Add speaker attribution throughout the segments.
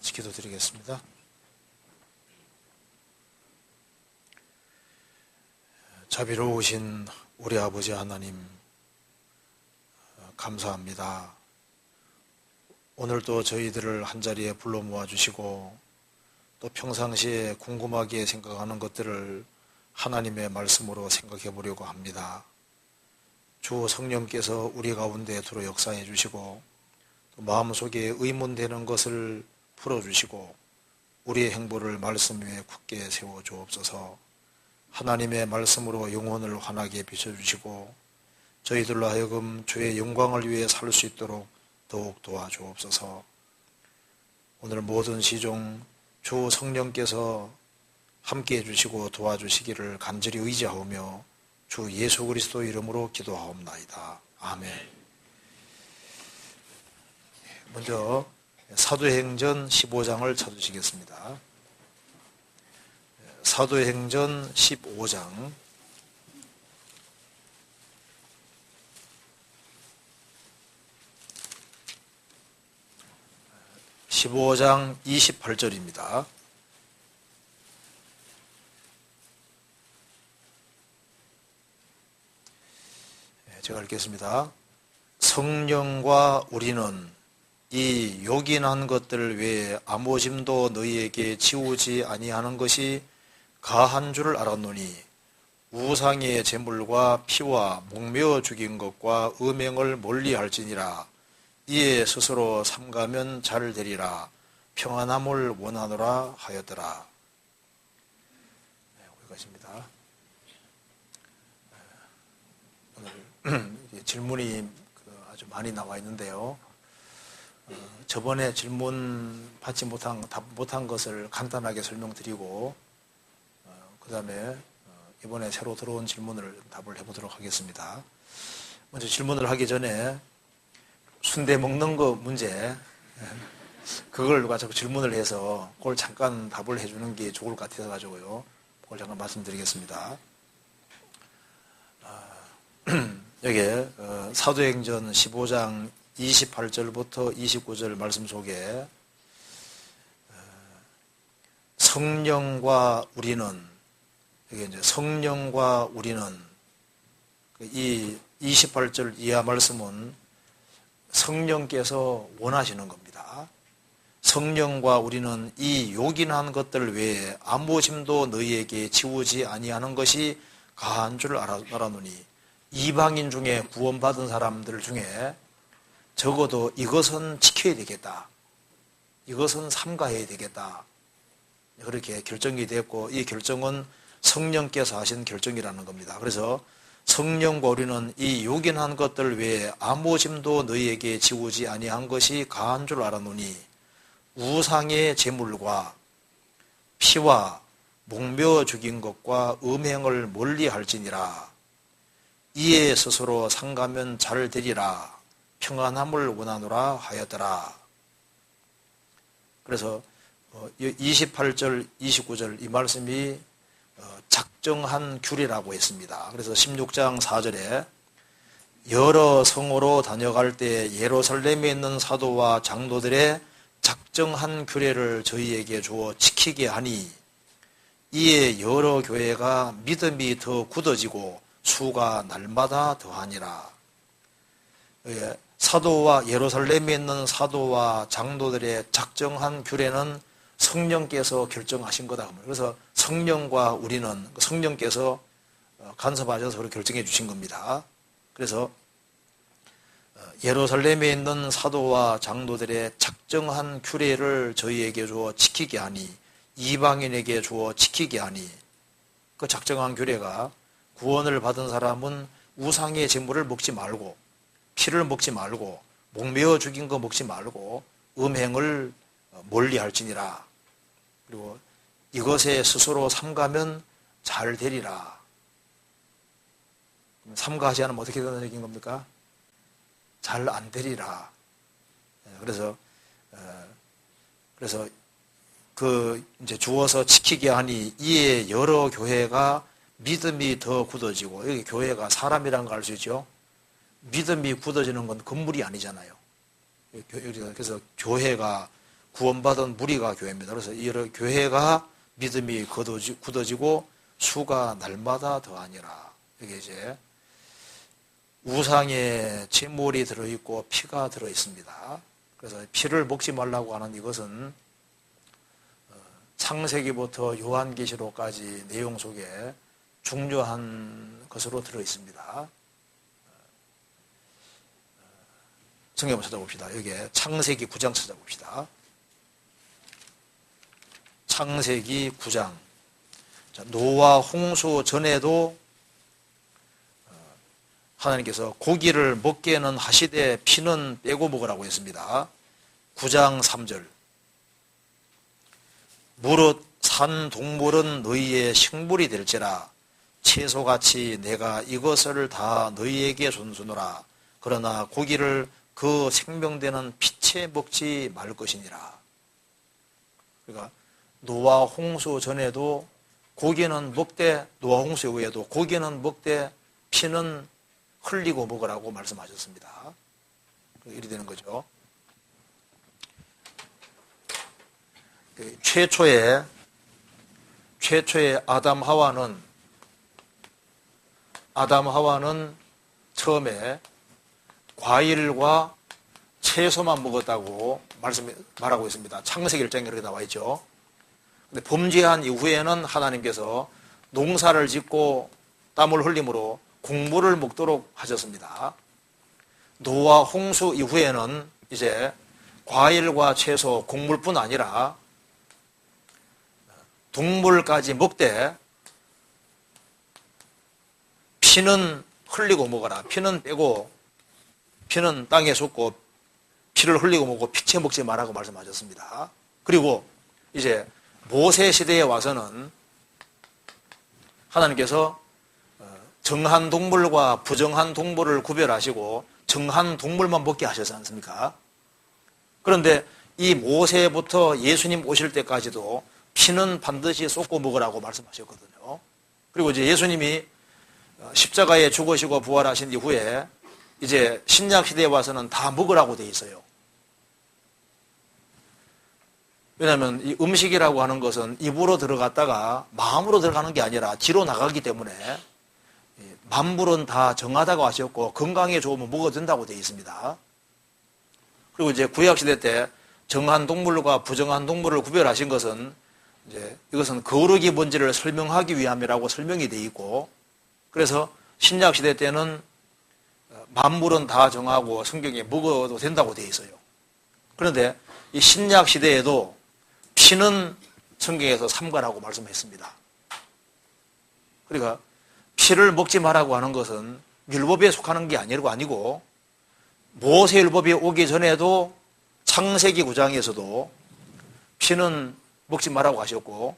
Speaker 1: 같이 기도드리겠습니다. 자비로우신 우리 아버지 하나님, 감사합니다. 오늘도 저희들을 한자리에 불러 모아주시고 또 평상시에 궁금하게 생각하는 것들을 하나님의 말씀으로 생각해 보려고 합니다. 주 성령께서 우리 가운데 들어 역사해 주시고 또 마음속에 의문되는 것을 풀어주시고 우리의 행보를 말씀 위에 굳게 세워 주옵소서. 하나님의 말씀으로 영혼을 환하게 비춰주시고 저희들로 하여금 주의 영광을 위해 살 수 있도록 더욱 도와주옵소서. 오늘 모든 시종 주 성령께서 함께해 주시고 도와주시기를 간절히 의지하오며 주 예수 그리스도 이름으로 기도하옵나이다. 아멘. 먼저 사도행전 15장을 찾으시겠습니다. 사도행전 15장 15장 28절입니다. 제가 읽겠습니다. 성령과 우리는 이 요긴한 것들 외에 아무 짐도 너희에게 지우지 아니하는 것이 가한 줄을 알았노니 우상의 제물과 피와 목매어 죽인 것과 음행을 멀리할지니라. 이에 스스로 삼가면 잘 되리라. 평안함을 원하노라 하였더라. 여기까지입니다. 오늘 질문이 아주 많이 나와 있는데요. 저번에 질문 받지 못한 것을 간단하게 설명드리고 그 다음에 이번에 새로 들어온 질문을 답을 해보도록 하겠습니다. 먼저 질문을 하기 전에 순대 먹는 거 문제, 그걸 가지고 질문을 해서 그걸 잠깐 답을 해주는 게 좋을 것 같아서 가지고요. 그걸 잠깐 말씀드리겠습니다. 여기에 사도행전 15장 28절부터 29절 말씀 속에 성령과 우리는, 이게 이제 성령과 우리는, 이 28절 이하 말씀은 성령께서 원하시는 겁니다. 성령과 우리는 이 요긴한 것들 외에 아무 짐도 너희에게 지우지 아니하는 것이 가한 줄 알아노니 이방인 중에 구원받은 사람들 중에 적어도 이것은 지켜야 되겠다, 이것은 삼가해야 되겠다, 그렇게 결정이 됐고 이 결정은 성령께서 하신 결정이라는 겁니다. 그래서 성령과 우리는 이 요긴한 것들 외에 아무 짐도 너희에게 지우지 아니한 것이 가한 줄 알았노니 우상의 제물과 피와 목매어 죽인 것과 음행을 멀리할지니라. 이에 스스로 삼가면 잘 되리라. 평안함을 원하노라 하였더라. 그래서 28절, 29절 이 말씀이 작정한 규례라고 했습니다. 그래서 16장 4절에 여러 성으로 다녀갈 때 예루살렘에 있는 사도와 장로들의 작정한 규례를 저희에게 주어 지키게 하니 이에 여러 교회가 믿음이 더 굳어지고 수가 날마다 더하니라. 사도와 예루살렘에 있는 사도와 장로들의 작정한 규례는 성령께서 결정하신 거다. 그래서 성령과 우리는 성령께서 간섭하셔서 그렇게 결정해 주신 겁니다. 그래서 예루살렘에 있는 사도와 장로들의 작정한 규례를 저희에게 주어 지키게 하니 이방인에게 주어 지키게 하니 그 작정한 규례가 구원을 받은 사람은 우상의 제물을 먹지 말고 피를 먹지 말고 목매어 죽인 거 먹지 말고 음행을 멀리할지니라. 그리고 이것에 스스로 삼가면 잘 되리라. 삼가하지 않으면 어떻게 된다는 얘기인 겁니까? 잘 안 되리라. 그래서 이제 주어서 지키게 하니 이에 여러 교회가 믿음이 더 굳어지고, 여기 교회가 사람이라는 걸 알 수 있죠. 믿음이 굳어지는 건 건물이 아니잖아요. 그래서 교회가 구원받은 무리가 교회입니다. 그래서 이 교회가 믿음이 굳어지고 수가 날마다 더하니라. 이게 이제 우상의 제물이 들어있고 피가 들어있습니다. 그래서 피를 먹지 말라고 하는 이것은 창세기부터 요한계시록까지 내용 속에 중요한 것으로 들어있습니다. 성경 한번 찾아봅시다. 여기에 창세기 9장 찾아봅시다. 창세기 9장. 노아 홍수 전에도 하나님께서 고기를 먹게는 하시되 피는 빼고 먹으라고 했습니다. 9장 3절. 무릇 산 동물은 너희의 식물이 될지라 채소같이 내가 이것을 다 너희에게 준수노라. 그러나 고기를 그 생명되는 피채 먹지 말 것이니라. 그러니까 노아 홍수 전에도 고기는 먹되, 노아 홍수 이후에도 고기는 먹되 피는 흘리고 먹으라고 말씀하셨습니다. 이리 되는 거죠. 최초의 아담 하와는 처음에 과일과 채소만 먹었다고 말하고 있습니다. 창세기 1장에 그렇게 나와 있죠. 근데 범죄한 이후에는 하나님께서 농사를 짓고 땀을 흘림으로 곡물을 먹도록 하셨습니다. 노아 홍수 이후에는 이제 과일과 채소, 곡물뿐 아니라 동물까지 먹되 피는 흘리고 먹어라. 피는 빼고 피는 땅에 쏟고 피를 흘리고 먹고 피채 먹지 말라고 말씀하셨습니다. 그리고 이제 모세 시대에 와서는 하나님께서 정한 동물과 부정한 동물을 구별하시고 정한 동물만 먹게 하셨지 않습니까? 그런데 이 모세부터 예수님 오실 때까지도 피는 반드시 쏟고 먹으라고 말씀하셨거든요. 그리고 이제 예수님이 십자가에 죽으시고 부활하신 이후에 이제 신약 시대에 와서는 다 먹으라고 돼 있어요. 왜냐하면 이 음식이라고 하는 것은 입으로 들어갔다가 마음으로 들어가는 게 아니라 뒤로 나가기 때문에 만물은 다 정하다고 하셨고 건강에 좋으면 먹어도 된다고 되어 있습니다. 그리고 이제 구약시대 때 정한 동물과 부정한 동물을 구별하신 것은 이제 이것은 거룩이 뭔지를 설명하기 위함이라고 설명이 되어 있고, 그래서 신약시대 때는 만물은 다 정하고 성경에 먹어도 된다고 되어 있어요. 그런데 이 신약시대에도 피는 성경에서 삼가라고 말씀했습니다. 그러니까 피를 먹지 말라고 하는 것은 율법에 속하는 게 아니고 모세율법이 오기 전에도 창세기 9장에서도 피는 먹지 말라고 하셨고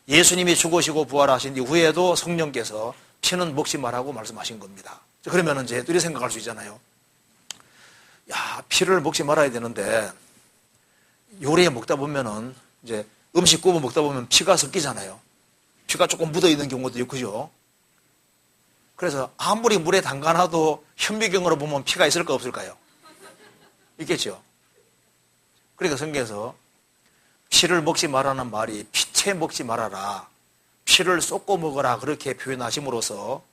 Speaker 1: 예수님이 죽으시고 부활하신 이후에도 성령께서 피는 먹지 말라고 말씀하신 겁니다. 그러면 이제 이렇게 생각할 수 있잖아요. 야, 피를 먹지 말아야 되는데 요리에 먹다 보면은 이제 음식 구워 먹다 보면 피가 섞이잖아요. 피가 조금 묻어 있는 경우도 있고, 그죠? 그래서 아무리 물에 담가놔도 현미경으로 보면 피가 있을까 없을까요? 있겠죠. 그러니까 성경에서 피를 먹지 말라는 말이 피채 먹지 말아라, 피를 쏟고 먹어라 그렇게 표현하심으로써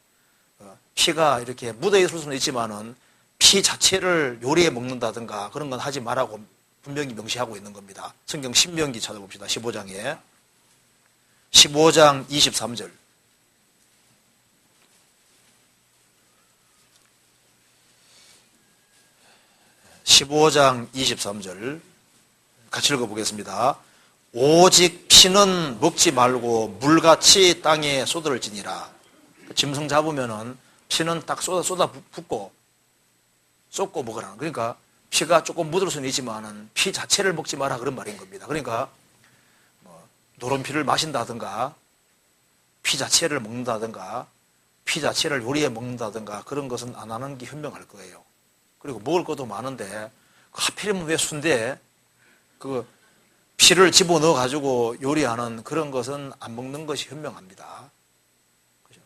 Speaker 1: 피가 이렇게 묻어 있을 수는 있지만은 피 자체를 요리해 먹는다든가 그런 건 하지 말라고 분명히 명시하고 있는 겁니다. 성경 신명기 찾아봅시다. 15장에 15장 23절. (15장 23절) 같이 읽어보겠습니다. 오직 피는 먹지 말고 물같이 땅에 쏟을지니라. 짐승 잡으면은 피는 딱 쏟아 붓고 쏟고 먹으라. 그러니까 피가 조금 묻을 수는 있지만은 피 자체를 먹지 마라 그런 말인 겁니다. 그러니까 노른 피를 마신다든가 피 자체를 먹는다든가 피 자체를 요리해 먹는다든가 그런 것은 안 하는 게 현명할 거예요. 그리고 먹을 것도 많은데 하필이면 왜 순대 그 피를 집어넣어 가지고 요리하는 그런 것은 안 먹는 것이 현명합니다. 그죠?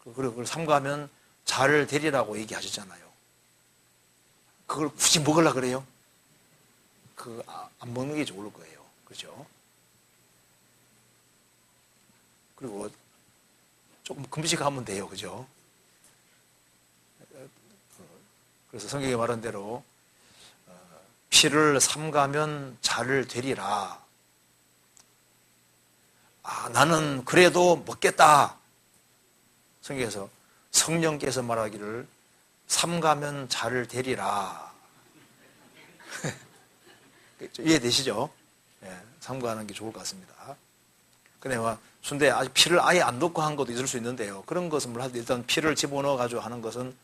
Speaker 1: 그리고 그걸 삼가하면 잘 되리라고 얘기하셨잖아요. 그걸 굳이 먹으려고 그래요? 안 먹는 게 좋을 거예요. 그렇죠? 그리고 조금 금식하면 돼요. 그죠? 그래서 성경에 말한 대로 피를 삼가면 잘 되리라. 나는 그래도 먹겠다. 성경에서 성령께서 말하기를 삼가면 잘 되리라. 이해되시죠? 예, 삼가하는 게 좋을 것 같습니다. 근데 순대 아직 피를 아예 안 넣고 한 것도 있을 수 있는데요. 그런 것은 일단 피를 집어넣어 가지고 하는 것은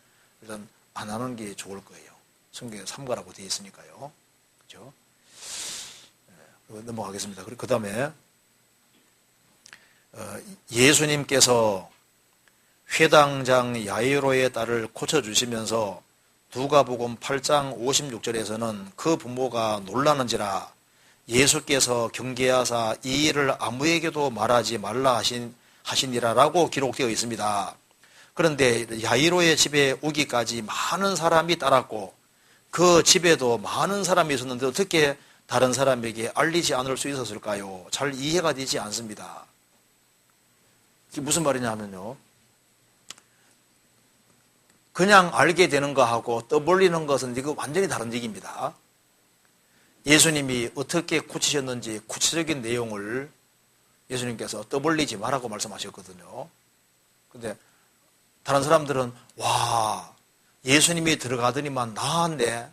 Speaker 1: 일단 안 하는 게 좋을 거예요. 성경에 삼가라고 되어 있으니까요. 그렇죠? 예, 넘어가겠습니다. 그 다음에 예수님께서 회당장 야이로의 딸을 고쳐주시면서 누가복음 8장 56절에서는 그 부모가 놀라는지라 예수께서 경계하사 이 일을 아무에게도 말하지 말라 하시니라라고 기록되어 있습니다. 그런데 야이로의 집에 오기까지 많은 사람이 따랐고 그 집에도 많은 사람이 있었는데 어떻게 다른 사람에게 알리지 않을 수 있었을까요? 잘 이해가 되지 않습니다. 이게 무슨 말이냐 하면요. 그냥 알게 되는 거하고 떠벌리는 것은 이거 완전히 다른 얘기입니다. 예수님이 어떻게 고치셨는지 구체적인 내용을 예수님께서 떠벌리지 말라고 말씀하셨거든요. 근데 다른 사람들은 와, 예수님이 들어가더니만 나았네,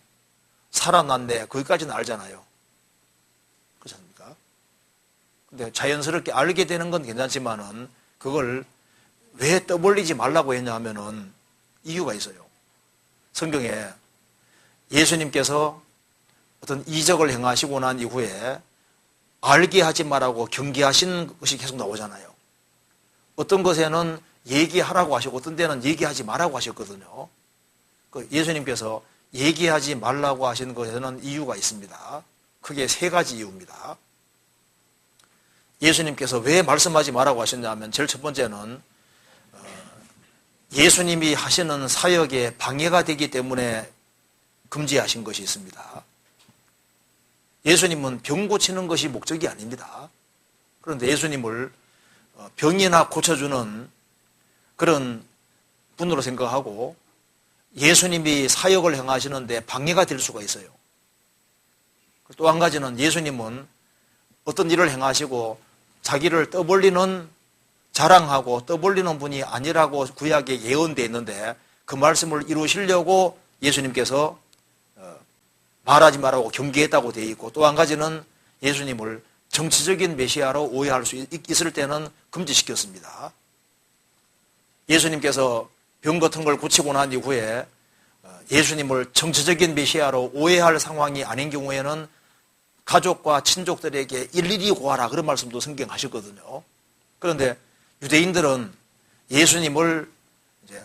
Speaker 1: 살아났네, 거기까지는 알잖아요. 그렇지 않습니까? 근데 자연스럽게 알게 되는 건 괜찮지만은 그걸 왜 떠벌리지 말라고 했냐 하면은 이유가 있어요. 성경에 예수님께서 어떤 이적을 행하시고 난 이후에 알게 하지 말라고 경계하신 것이 계속 나오잖아요. 어떤 것에는 얘기하라고 하시고 어떤 데는 얘기하지 말라고 하셨거든요. 예수님께서 얘기하지 말라고 하신 것에는 이유가 있습니다. 크게 세 가지 이유입니다. 예수님께서 왜 말씀하지 말라고 하셨냐면 제일 첫 번째는 예수님이 하시는 사역에 방해가 되기 때문에 금지하신 것이 있습니다. 예수님은 병 고치는 것이 목적이 아닙니다. 그런데 예수님을 병이나 고쳐주는 그런 분으로 생각하고 예수님이 사역을 행하시는데 방해가 될 수가 있어요. 또 한 가지는 예수님은 어떤 일을 행하시고 자기를 떠벌리는, 자랑하고 떠벌리는 분이 아니라고 구약에 예언되어 있는데 그 말씀을 이루시려고 예수님께서 말하지 말라고 경계했다고 되어 있고, 또 한 가지는 예수님을 정치적인 메시아로 오해할 수 있을 때는 금지시켰습니다. 예수님께서 병 같은 걸 고치고 난 이후에 예수님을 정치적인 메시아로 오해할 상황이 아닌 경우에는 가족과 친족들에게 일일이 고하라, 그런 말씀도 성경 하셨거든요. 그런데 유대인들은 예수님을 이제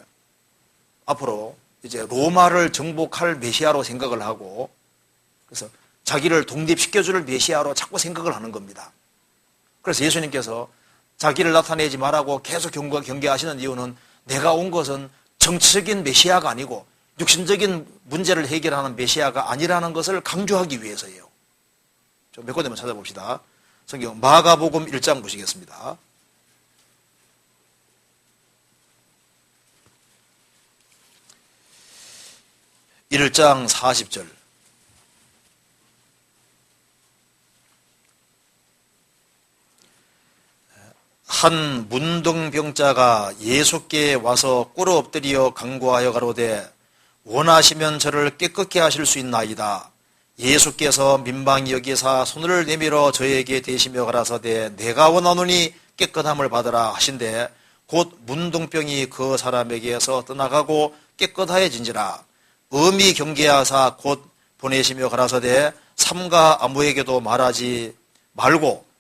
Speaker 1: 앞으로 이제 로마를 정복할 메시아로 생각을 하고, 그래서 자기를 독립시켜줄 메시아로 자꾸 생각을 하는 겁니다. 그래서 예수님께서 자기를 나타내지 말라고 계속 경계하시는 이유는 내가 온 것은 정치적인 메시아가 아니고 육신적인 문제를 해결하는 메시아가 아니라는 것을 강조하기 위해서예요. 좀 몇 군데만 찾아봅시다. 성경 마가복음 1장 보시겠습니다. (1장) 40절. 한 문둥병자가 예수께 와서 꿇어 엎드려 간구하여 가로되 원하시면 저를 깨끗게 하실 수 있나이다. 예수께서 민방히 여기사 손을 내밀어 저에게 대시며 가라사대 내가 원하노니 깨끗함을 받으라 하신대 곧 문둥병이 그 사람에게서 떠나가고 깨끗하여진지라. 엄히 경계하사 곧 보내시며 가라사대 삼가 아무에게도 말하지 말고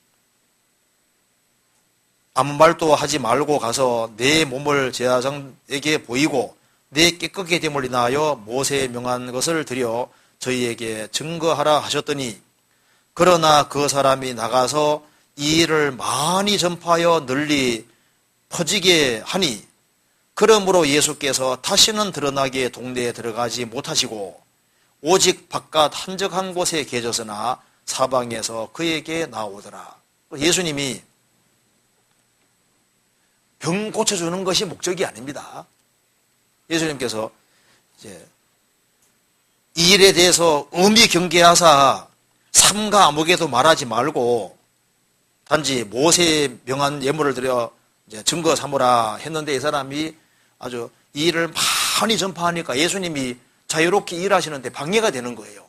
Speaker 1: 아무 말도 하지 말고 가서 내 몸을 제사장에게 보이고 내 깨끗게 됨을 인하여 모세에 명한 것을 드려 저희에게 증거하라 하셨더니 그러나 그 사람이 나가서 이 일을 많이 전파하여 널리 퍼지게 하니 그러므로 예수께서 다시는 드러나게 동네에 들어가지 못하시고 오직 바깥 한적한 곳에 계셨으나 사방에서 그에게 나오더라. 예수님이 병 고쳐주는 것이 목적이 아닙니다. 예수님께서 이제 이 일에 대해서 엄히 경계하사 삼가 아무개도 말하지 말고 단지 모세의 명한 예물을 드려 이제 증거 삼으라 했는데 이 사람이 아주 이 일을 많이 전파하니까 예수님이 자유롭게 일하시는데 방해가 되는 거예요.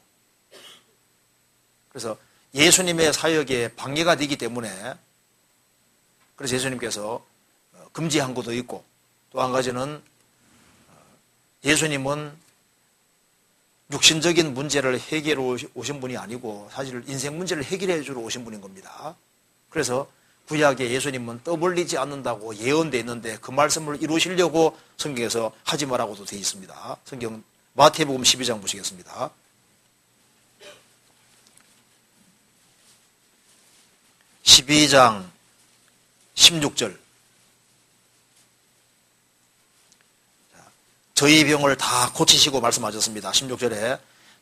Speaker 1: 그래서 예수님의 사역에 방해가 되기 때문에 그래서 예수님께서 금지한 것도 있고 또 한 가지는 예수님은 육신적인 문제를 해결해 오신 분이 아니고 사실 인생 문제를 해결해 주러 오신 분인 겁니다. 그래서 구약에 예수님은 떠벌리지 않는다고 예언되어 있는데 그 말씀을 이루시려고 성경에서 하지 말라고도 되어 있습니다. 성경 마태복음 12장 보시겠습니다. (12장) 16절 저희 병을 다 고치시고 말씀하셨습니다. 16절에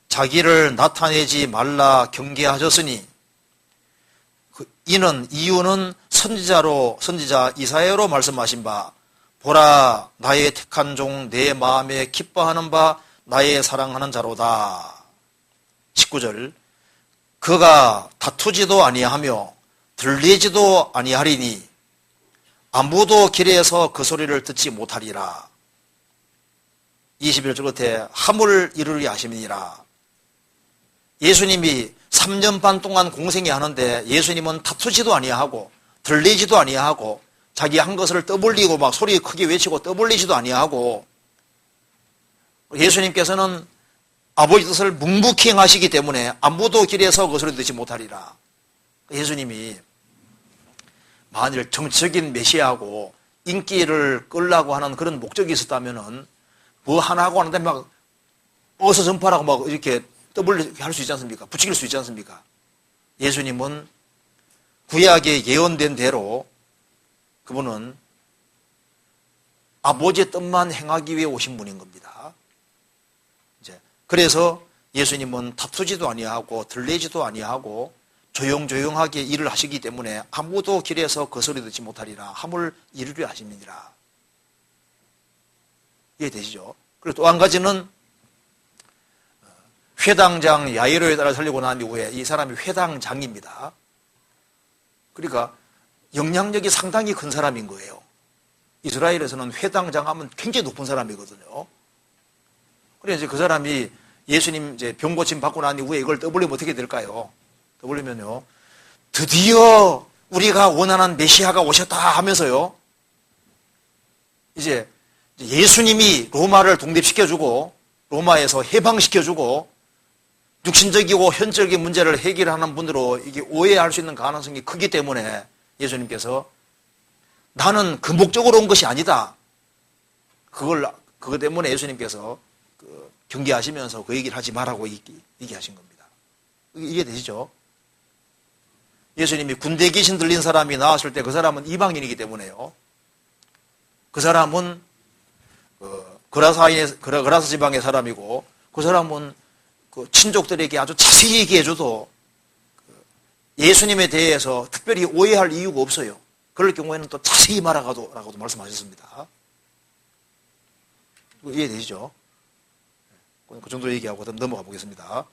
Speaker 1: 자기를 나타내지 말라 경계하셨으니 이유는 선지자 이사야로 말씀하신 바 보라 나의 택한 종 내 마음에 기뻐하는 바 나의 사랑하는 자로다. 19절 그가 다투지도 아니하며 들리지도 아니하리니 아무도 길에서 그 소리를 듣지 못하리라. 21절 끝에 함을 이루리 하심이니라. 예수님이 3년 반 동안 공생애 하는데 예수님은 다투지도 아니하고 들리지도 아니하고 자기 한 것을 떠벌리고 막 소리 크게 외치고 떠벌리지도 아니하고 예수님께서는 아버지 뜻을 묵묵히 행하시기 때문에 아무도 길에서 그 소리 듣지 못하리라. 예수님이 만일 정치적인 메시아하고 인기를 끌라고 하는 그런 목적이 있었다면은 뭐 하나 하고 하는데 막 어서 전파라고 막 이렇게 떠벌리게 할 수 있지 않습니까? 부추길 수 있지 않습니까? 예수님은 구약에 예언된 대로 그분은 아버지의 뜻만 행하기 위해 오신 분인 겁니다. 이제 그래서 예수님은 다투지도 아니하고 들리지도 아니하고 조용조용하게 일을 하시기 때문에 아무도 길에서 그 소리 듣지 못하리라. 함을 이루려 하심이니라. 이해되시죠? 그리고 또 한 가지는 회당장 야이로에 따라 살리고 난 이후에 이 사람이 회당장입니다. 그러니까 영향력이 상당히 큰 사람인 거예요. 이스라엘에서는 회당장 하면 굉장히 높은 사람이거든요. 그래서 이제 그 사람이 예수님 이제 병 고침 받고 난 이후에 이걸 떠벌리면 어떻게 될까요? 떠벌리면요. 드디어 우리가 원하는 메시아가 오셨다 하면서요. 이제 예수님이 로마를 독립시켜주고 로마에서 해방시켜주고 육신적이고 현적인 문제를 해결하는 분으로 이게 오해할 수 있는 가능성이 크기 때문에 예수님께서 나는 그 목적으로 온 것이 아니다. 그것 때문에 예수님께서 경계하시면서 그 얘기를 하지 말라고 얘기하신 겁니다. 이해되시죠? 예수님이 군대 귀신 들린 사람이 나왔을 때 그 사람은 이방인이기 때문에요. 그 사람은 그라사 지방의 사람이고 그 사람은 그 친족들에게 아주 자세히 얘기해줘도 예수님에 대해서 특별히 오해할 이유가 없어요. 그럴 경우에는 또 자세히 말하라고도 말씀하셨습니다. 이해되시죠? 그 정도 얘기하고 넘어가 보겠습니다.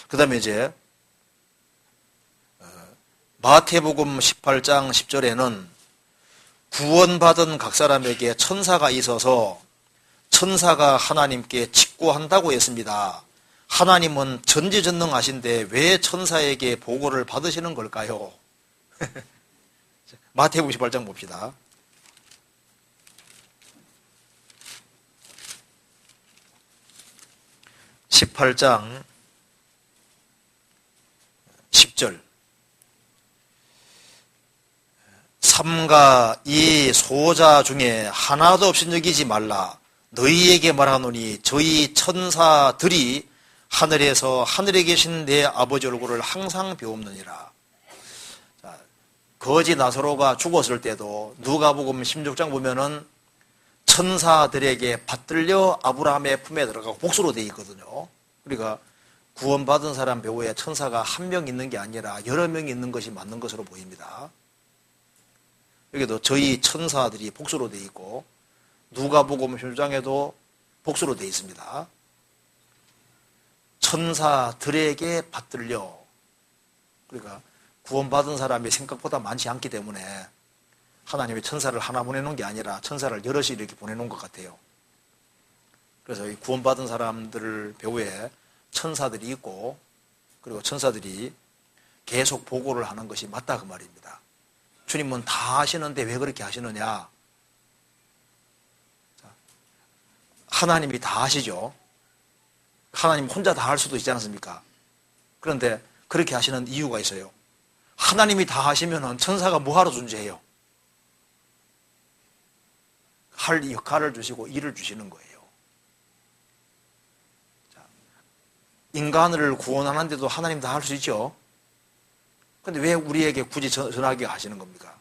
Speaker 1: 그 다음에 이제 마태복음 18장 10절에는 구원받은 각 사람에게 천사가 있어서 천사가 하나님께 직구한다고 했습니다. 하나님은 전지전능하신데 왜 천사에게 보고를 받으시는 걸까요? 마태복음 18장 봅시다. (18장) 10절 삼가 이 소자 중에 하나도 없인 여기지 말라. 너희에게 말하노니 저희 천사들이 하늘에서 하늘에 계신 내 아버지 얼굴을 항상 배웁느니라. 거지 나사로가 죽었을 때도 누가복음 16장 보면은 천사들에게 받들려 아브라함의 품에 들어가고 복수로 되어 있거든요. 우리가 구원받은 사람 배후에 천사가 한 명 있는 게 아니라 여러 명이 있는 것이 맞는 것으로 보입니다. 여기도 저희 천사들이 복수로 되어 있고 누가복음 10장에도 복수로 되어 있습니다. 천사들에게 받들려. 그러니까 구원받은 사람이 생각보다 많지 않기 때문에 하나님이 천사를 하나 보내놓은 게 아니라 천사를 여럿이 이렇게 보내놓은 것 같아요. 그래서 이 구원받은 사람들 배후에 천사들이 있고 그리고 천사들이 계속 보고를 하는 것이 맞다 그 말입니다. 주님은 다 하시는데 왜 그렇게 하시느냐? 하나님이 다 하시죠. 하나님 혼자 다 할 수도 있지 않습니까? 그런데 그렇게 하시는 이유가 있어요. 하나님이 다 하시면은 천사가 뭐하러 존재해요? 할 역할을 주시고 일을 주시는 거예요. 인간을 구원하는데도 하나님 다 할 수 있죠. 그런데 왜 우리에게 굳이 전하게 하시는 겁니까?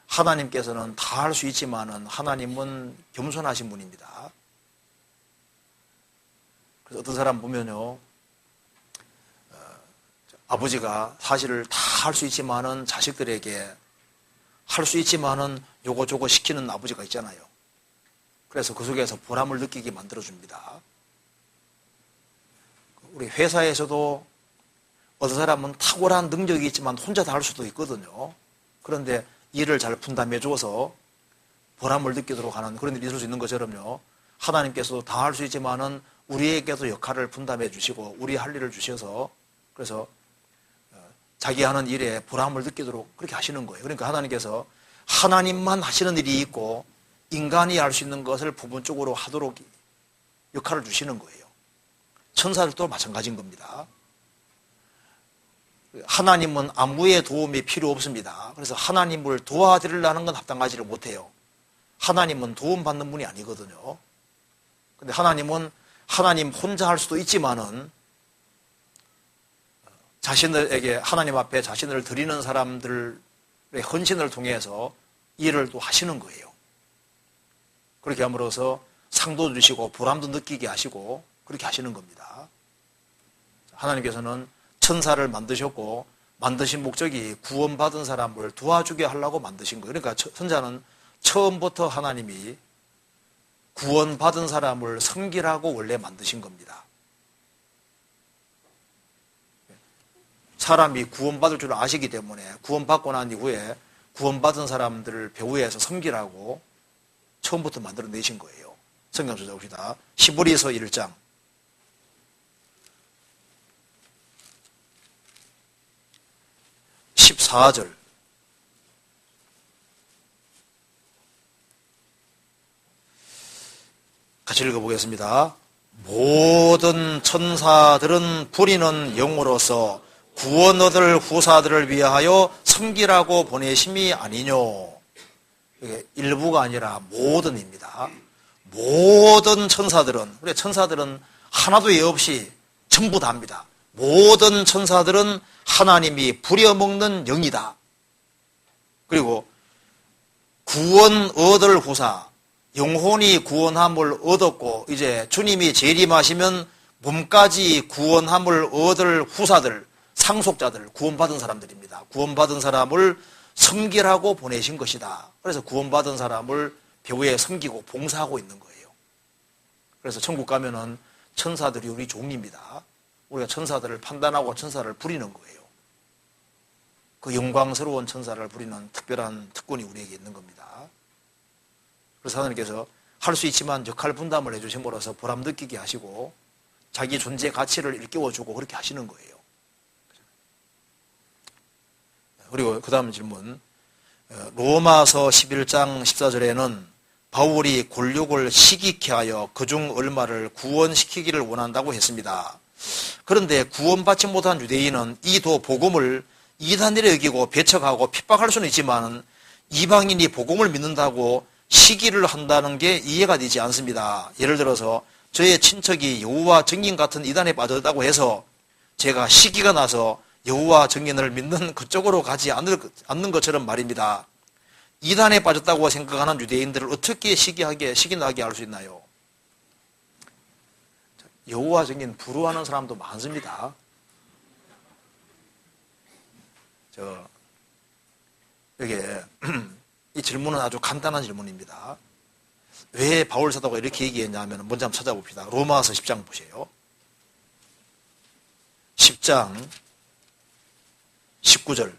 Speaker 1: 하나님께서는 다 할 수 있지만은 하나님은 겸손하신 분입니다. 그래서 어떤 사람 보면요, 아버지가 사실을 다 할 수 있지만은 자식들에게 할 수 있지만은 요거 저거 시키는 아버지가 있잖아요. 그래서 그 속에서 보람을 느끼게 만들어줍니다. 우리 회사에서도 어떤 사람은 탁월한 능력이 있지만 혼자 다 할 수도 있거든요. 그런데 일을 잘 분담해 줘서 보람을 느끼도록 하는 그런 일이 있을 수 있는 것처럼요. 하나님께서도 다 할 수 있지만은 우리에게도 역할을 분담해 주시고 우리 할 일을 주셔서 그래서 자기 하는 일에 보람을 느끼도록 그렇게 하시는 거예요. 그러니까 하나님께서 하나님만 하시는 일이 있고 인간이 할 수 있는 것을 부분적으로 하도록 역할을 주시는 거예요. 천사들도 마찬가지인 겁니다. 하나님은 아무의 도움이 필요 없습니다. 그래서 하나님을 도와드리려는 건 합당하지를 못해요. 하나님은 도움받는 분이 아니거든요. 근데 하나님은 하나님 혼자 할 수도 있지만은 자신들에게 하나님 앞에 자신을 드리는 사람들의 헌신을 통해서 일을 또 하시는 거예요. 그렇게 함으로써 상도 주시고 보람도 느끼게 하시고 그렇게 하시는 겁니다. 하나님께서는 천사를 만드셨고 만드신 목적이 구원받은 사람을 도와주게 하려고 만드신 거예요. 그러니까 천사는 처음부터 하나님이 구원받은 사람을 섬기라고 원래 만드신 겁니다. 사람이 구원받을 줄 아시기 때문에 구원받고 난 이후에 구원받은 사람들을 배후에서 섬기라고 처음부터 만들어내신 거예요. 성경 찾아봅시다. 히브리서 1장 14절 같이 읽어보겠습니다. 모든 천사들은 부리는 영으로서 구원 얻을 후사들을 위하여 섬기라고 보내심이 아니뇨. 이게 일부가 아니라 모든입니다. 모든 천사들은, 우리 천사들은 하나도 예 없이 전부 다입니다. 모든 천사들은 하나님이 부려먹는 영이다. 그리고 구원 얻을 후사, 영혼이 구원함을 얻었고 이제 주님이 재림하시면 몸까지 구원함을 얻을 후사들, 상속자들, 구원받은 사람들입니다. 구원받은 사람을 섬기라고 보내신 것이다. 그래서 구원받은 사람을 배후에 섬기고 봉사하고 있는 거예요. 그래서 천국 가면은 천사들이 우리 종입니다. 우리가 천사들을 판단하고 천사를 부리는 거예요. 그 영광스러운 천사를 부리는 특별한 특권이 우리에게 있는 겁니다. 그래서 하나님께서 할 수 있지만 역할 분담을 해주심으로써 보람 느끼게 하시고 자기 존재 가치를 일깨워주고 그렇게 하시는 거예요. 그리고 그 다음 질문, 로마서 11장 14절에는 바울이 곤욕을 시기케 하여 그중 얼마를 구원시키기를 원한다고 했습니다. 그런데 구원받지 못한 유대인은 이 복음을 이단이라 여기고 배척하고 핍박할 수는 있지만 이방인이 복음을 믿는다고 시기를 한다는 게 이해가 되지 않습니다. 예를 들어서 저의 친척이 여호와 증인 같은 이단에 빠졌다고 해서 제가 시기가 나서 여호와 증인을 믿는 그쪽으로 가지 않는 것처럼 말입니다. 이단에 빠졌다고 생각하는 유대인들을 어떻게 시기나게 할 수 있나요? 여호와 증인 부러워하는 사람도 많습니다. 이게 이 질문은 아주 간단한 질문입니다. 왜 바울 사도가 이렇게 얘기했냐면 먼저 한번 찾아봅시다. 로마서 10장 보세요. 10장 19절.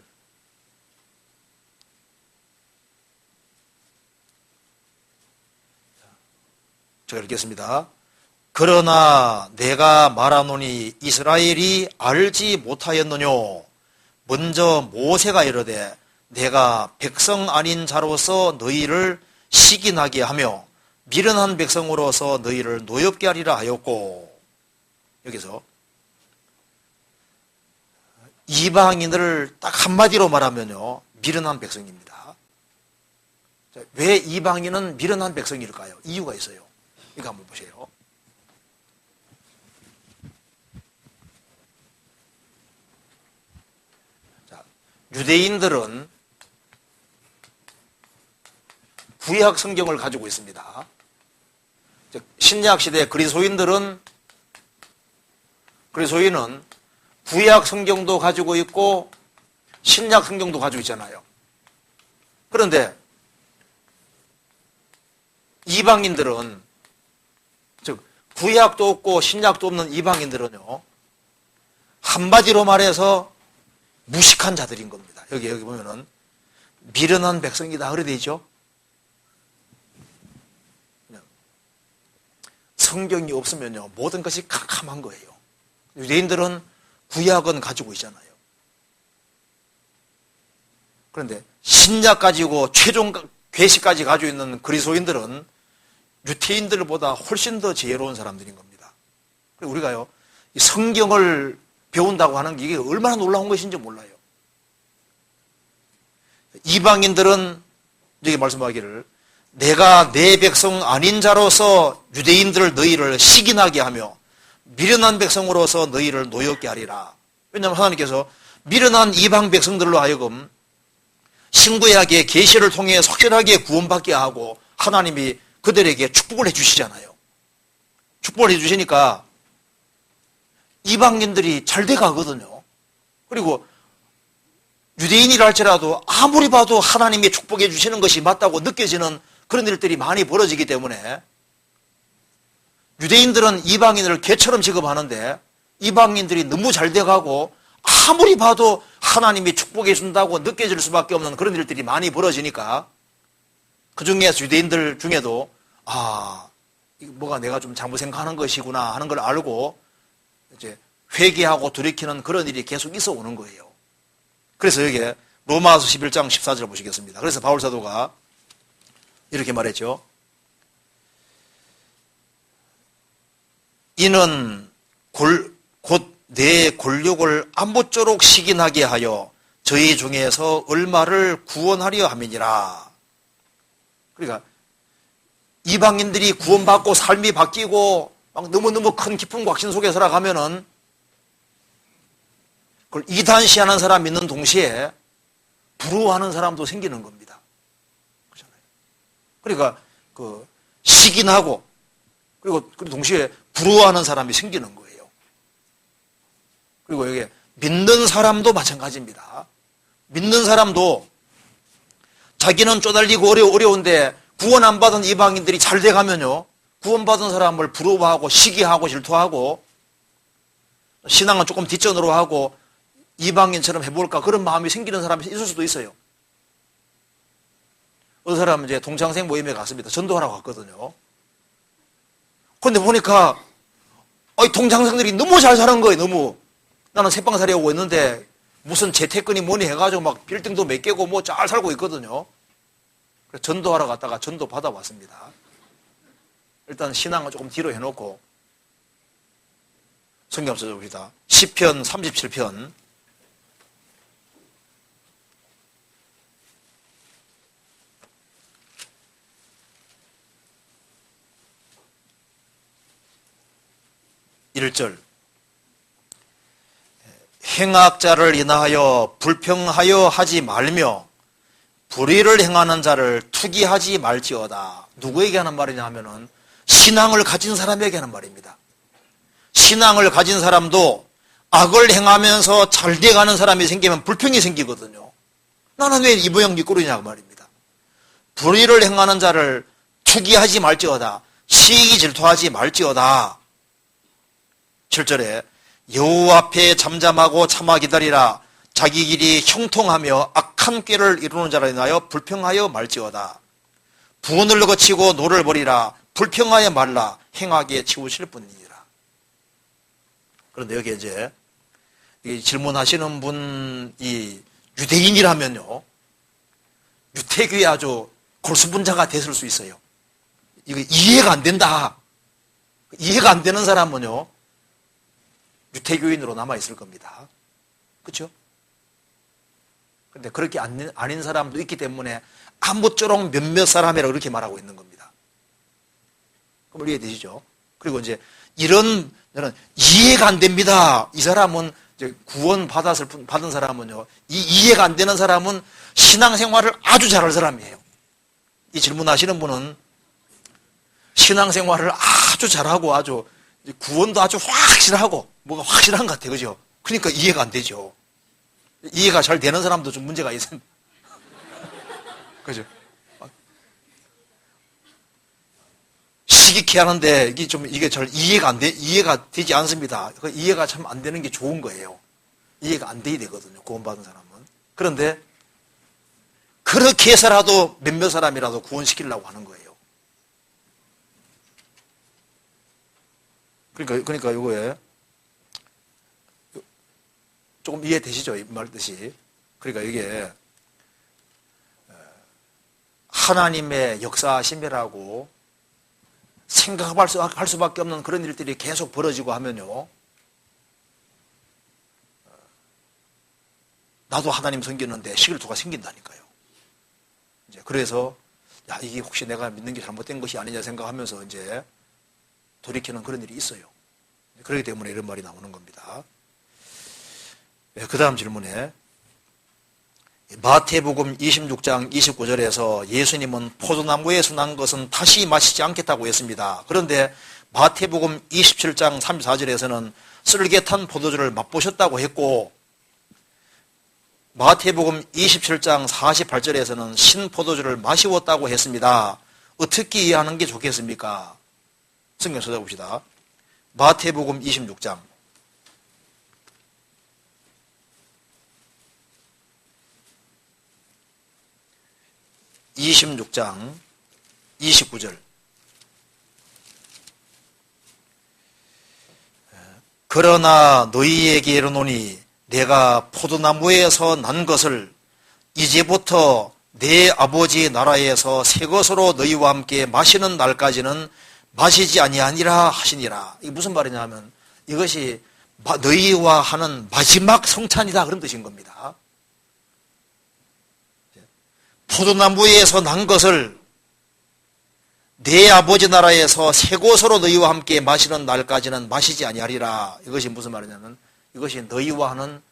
Speaker 1: 제가 읽겠습니다. 그러나 내가 말하노니 이스라엘이 알지 못하였느뇨. 먼저 모세가 이르되 내가 백성 아닌 자로서 너희를 시기나게 하며 미련한 백성으로서 너희를 노엽게 하리라 하였고, 여기서 이방인을 딱 한마디로 말하면요, 미련한 백성입니다. 왜 이방인은 미련한 백성일까요? 이유가 있어요. 이거 한번 보세요. 자, 유대인들은 구약 성경을 가지고 있습니다. 신약 시대 그리스도인은 구약 성경도 가지고 있고 신약 성경도 가지고 있잖아요. 그런데 이방인들은, 즉 구약도 없고 신약도 없는 이방인들은요, 한마디로 말해서 무식한 자들인 겁니다. 여기 보면은 미련한 백성이다 그래 되죠. 성경이 없으면요, 모든 것이 캄캄한 거예요. 유대인들은 구약은 가지고 있잖아요. 그런데 신약 가지고 최종 계시까지 가지고 있는 그리스도인들은 유태인들보다 훨씬 더 지혜로운 사람들인 겁니다. 우리가요, 이 성경을 배운다고 하는 게 이게 얼마나 놀라운 것인지 몰라요. 이방인들은 여기 말씀하기를 내가 내 백성 아닌 자로서 유대인들을 너희를 시기나게 하며 미련한 백성으로서 너희를 노엽게 하리라. 왜냐하면 하나님께서 미련한 이방 백성들로 하여금 신구약의 계시를 통해 확실하게 구원받게 하고 하나님이 그들에게 축복을 해주시잖아요. 축복을 해주시니까 이방인들이 잘 돼가거든요. 그리고 유대인이라 할지라도 아무리 봐도 하나님이 축복해 주시는 것이 맞다고 느껴지는 그런 일들이 많이 벌어지기 때문에 유대인들은 이방인을 개처럼 취급하는데 이방인들이 너무 잘 돼가고 아무리 봐도 하나님이 축복해 준다고 느껴질 수밖에 없는 그런 일들이 많이 벌어지니까 그 중에서 유대인들 중에도 뭐가 내가 좀 잘못 생각하는 것이구나 하는 걸 알고 이제 회개하고 돌이키는 그런 일이 계속 있어 오는 거예요. 그래서 여기에 로마서 11장 14절 보시겠습니다. 그래서 바울 사도가 이렇게 말했죠. 이는 곧 내 골육을 아무쪼록 시기나게 하여 저희 중에서 얼마를 구원하려 함이니라. 그러니까 이방인들이 구원받고 삶이 바뀌고 막 너무너무 큰 기쁨과 확신 속에 살아가면은 그걸 이단시하는 사람 있는 동시에 부러워하는 사람도 생기는 겁니다. 그렇잖아요. 그러니까 시기나고 그리고 동시에 부러워하는 사람이 생기는 거예요. 그리고 여기 믿는 사람도 마찬가지입니다. 믿는 사람도 자기는 쪼달리고 어려운데 구원 안 받은 이방인들이 잘 돼가면요, 구원받은 사람을 부러워하고 시기하고 질투하고 신앙은 조금 뒷전으로 하고 이방인처럼 해볼까 그런 마음이 생기는 사람이 있을 수도 있어요. 어떤 사람은 이제 동창생 모임에 갔습니다. 전도하러 갔거든요. 그런데 보니까 동창생들이 너무 잘 사는 거예요. 너무. 나는 새빵살이 하고 있는데 무슨 재테크니 뭐니 해가지고 막 빌딩도 몇 개고 뭐 잘 살고 있거든요. 그래서 전도하러 갔다가 전도 받아왔습니다. 일단 신앙을 조금 뒤로 해놓고 성경 써봅시다. 시편 37편 1절 행악자를 인하여 불평하여 하지 말며 불의를 행하는 자를 투기하지 말지어다. 누구에게 하는 말이냐 하면은 신앙을 가진 사람에게 하는 말입니다. 신앙을 가진 사람도 악을 행하면서 잘 돼가는 사람이 생기면 불평이 생기거든요. 나는 왜 이 모양 이 꼴이냐 그 말입니다. 불의를 행하는 자를 투기하지 말지어다. 시기 질투하지 말지어다. 7절에 여호와 앞에 잠잠하고 참아 기다리라. 자기 길이 형통하며 악한 꾀를 이루는 자라 인하여 불평하여 말지어다. 분을 거치고 노를 버리라. 불평하여 말라. 행하게 치우실 뿐이니라. 그런데 여기 이제 질문하시는 분이 유대인이라면요, 유태교에 아주 골수분자가 됐을 수 있어요. 이거 이해가 안 된다. 이해가 안 되는 사람은요, 유태교인으로 남아있을 겁니다. 그렇죠? 그런데 그렇게 아닌 사람도 있기 때문에 아무쪼록 몇몇 사람이라고 그렇게 말하고 있는 겁니다. 그럼 이해되시죠? 그리고 이제 이런 저는 이해가 안 됩니다. 이 사람은 이제 구원 받은 사람은요, 이 이해가 안 되는 사람은 신앙생활을 아주 잘할 사람이에요. 이 질문하시는 분은 신앙생활을 아주 잘하고 아주 구원도 아주 확실하고 뭐가 확실한 것 같아요. 그죠? 그러니까 이해가 안 되죠. 이해가 잘 되는 사람도 좀 문제가 있습니다. 그죠? 시기케 하는데 이게 잘 이해가 되지 않습니다. 이해가 참 안 되는 게 좋은 거예요. 이해가 안 돼야 되거든요. 구원받은 사람은. 그런데 그렇게 해서라도 몇몇 사람이라도 구원시키려고 하는 거예요. 그러니까 이거에 조금 이해되시죠? 이 말뜻이. 그러니까 이게 하나님의 역사심이라고 생각할 수밖에 없는 그런 일들이 계속 벌어지고 하면요, 나도 하나님 섬기는데 시길투가 생긴다니까요. 이제 그래서 야, 이게 혹시 내가 믿는 게 잘못된 것이 아니냐 생각하면서 이제 돌이키는 그런 일이 있어요. 그렇기 때문에 이런 말이 나오는 겁니다. 그 다음 질문에 마태복음 26장 29절에서 예수님은 포도나무에서 난 것은 다시 마시지 않겠다고 했습니다. 그런데 마태복음 27장 34절에서는 쓸개탄 포도주를 맛보셨다고 했고, 마태복음 27장 48절에서는 신포도주를 마시웠다고 했습니다. 어떻게 이해하는 게 좋겠습니까? 성경 찾아봅시다. 마태복음 26장 29절. 그러나 너희에게 이르노니 내가 포도나무에서 난 것을 이제부터 내 아버지 나라에서 새 것으로 너희와 함께 마시는 날까지는 마시지 아니하니라 하시니라. 이게 무슨 말이냐 하면 이것이 너희와 하는 마지막 성찬이다 그런 뜻인 겁니다. 포도나무에서 난 것을 내 아버지 나라에서 새 것으로 너희와 함께 마시는 날까지는 마시지 아니하리라. 이것이 무슨 말이냐면 이것이 너희와 하는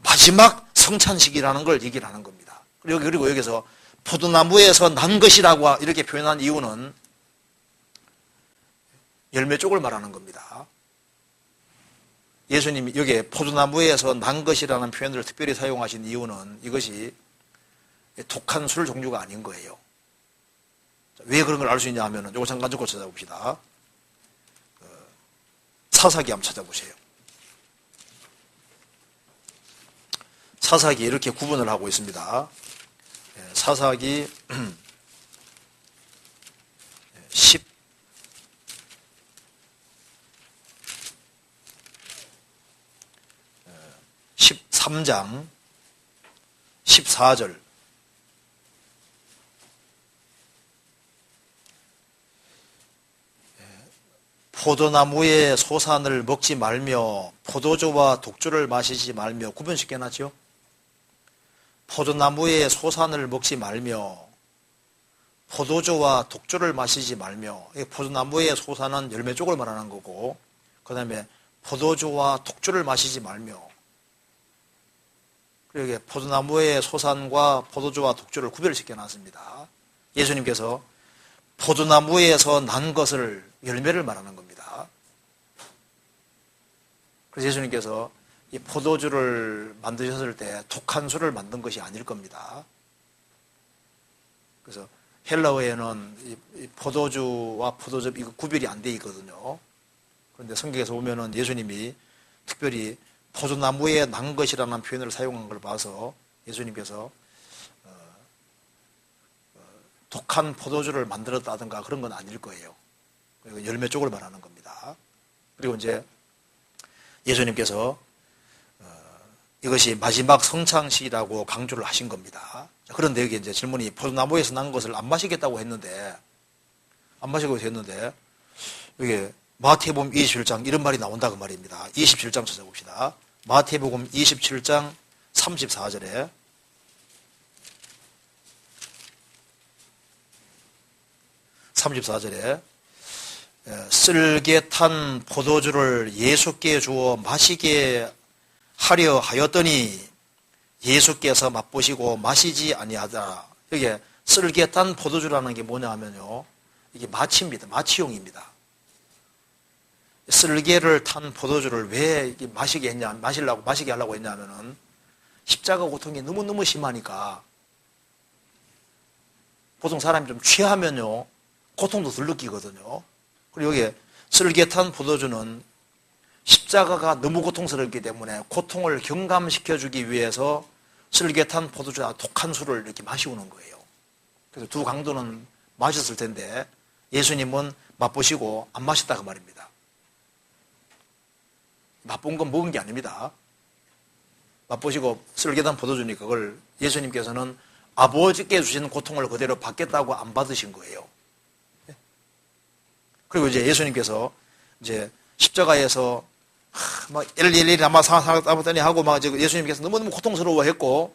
Speaker 1: 마지막 성찬식이라는 걸 얘기를 하는 겁니다. 그리고 여기서 포도나무에서 난 것이라고 이렇게 표현한 이유는 열매 쪽을 말하는 겁니다. 예수님이 여기에 포도나무에서 난 것이라는 표현을 특별히 사용하신 이유는 이것이 독한 술 종류가 아닌 거예요. 왜 그런 걸 알 수 있냐 하면 이거 잠깐 적고 찾아봅시다. 사사기 한번 찾아보세요. 사사기 이렇게 구분을 하고 있습니다. 사사기 13장 14절. 포도나무의 소산을 먹지 말며 포도주와 독주를 마시지 말며 구분시켜 놨죠. 포도나무의 소산을 먹지 말며 포도주와 독주를 마시지 말며, 포도나무의 소산은 열매 쪽을 말하는 거고, 그 다음에 포도주와 독주를 마시지 말며, 그리고 포도나무의 소산과 포도주와 독주를 구별시켜 놨습니다. 예수님께서 포도나무에서 난 것을 열매를 말하는 겁니다. 그래서 예수님께서 이 포도주를 만드셨을 때 독한 술을 만든 것이 아닐 겁니다. 그래서 헬라어에는 이 포도주와 포도즙 이거 구별이 안 돼 있거든요. 그런데 성경에서 보면은 예수님이 특별히 포도나무에 난 것이라는 표현을 사용한 걸 봐서 예수님께서 독한 포도주를 만들었다든가 그런 건 아닐 거예요. 열매 쪽을 말하는 겁니다. 그리고 이제 예수님께서 이것이 마지막 성찬식이라고 강조를 하신 겁니다. 그런데 여기 이제 질문이 포도나무에서 난 것을 안 마시겠다고 했는데, 이게 마태복음 27장 이런 말이 나온다 그 말입니다. 27장 찾아봅시다. 마태복음 27장 34절에 쓸개 탄 포도주를 예수께 주어 마시게 하려 하였더니 예수께서 맛보시고 마시지 아니하더라. 여기 쓸개 탄 포도주라는 게 뭐냐 하면요, 이게 마취입니다. 마취용입니다. 쓸개를 탄 포도주를 왜 마시게 하려고 했냐면은 십자가 고통이 너무너무 심하니까. 보통 사람이 좀 취하면요 고통도 덜 느끼거든요. 그리고 여기 쓸개 탄 포도주는 십자가가 너무 고통스럽기 때문에 고통을 경감시켜주기 위해서 쓸개 탄 포도주와 독한 술을 이렇게 마시우는 거예요. 그래서 두 강도는 마셨을 텐데 예수님은 맛보시고 안 마셨다 그 말입니다. 맛본 건 먹은 게 아닙니다. 맛보시고 쓸개 탄 포도주니까 그걸 예수님께서는 아버지께 주신 고통을 그대로 받겠다고 안 받으신 거예요. 그리고 이제 예수님께서 이제 십자가에서 막 엘리 아마 살았다더니 하고 막 예수님께서 너무너무 고통스러워했고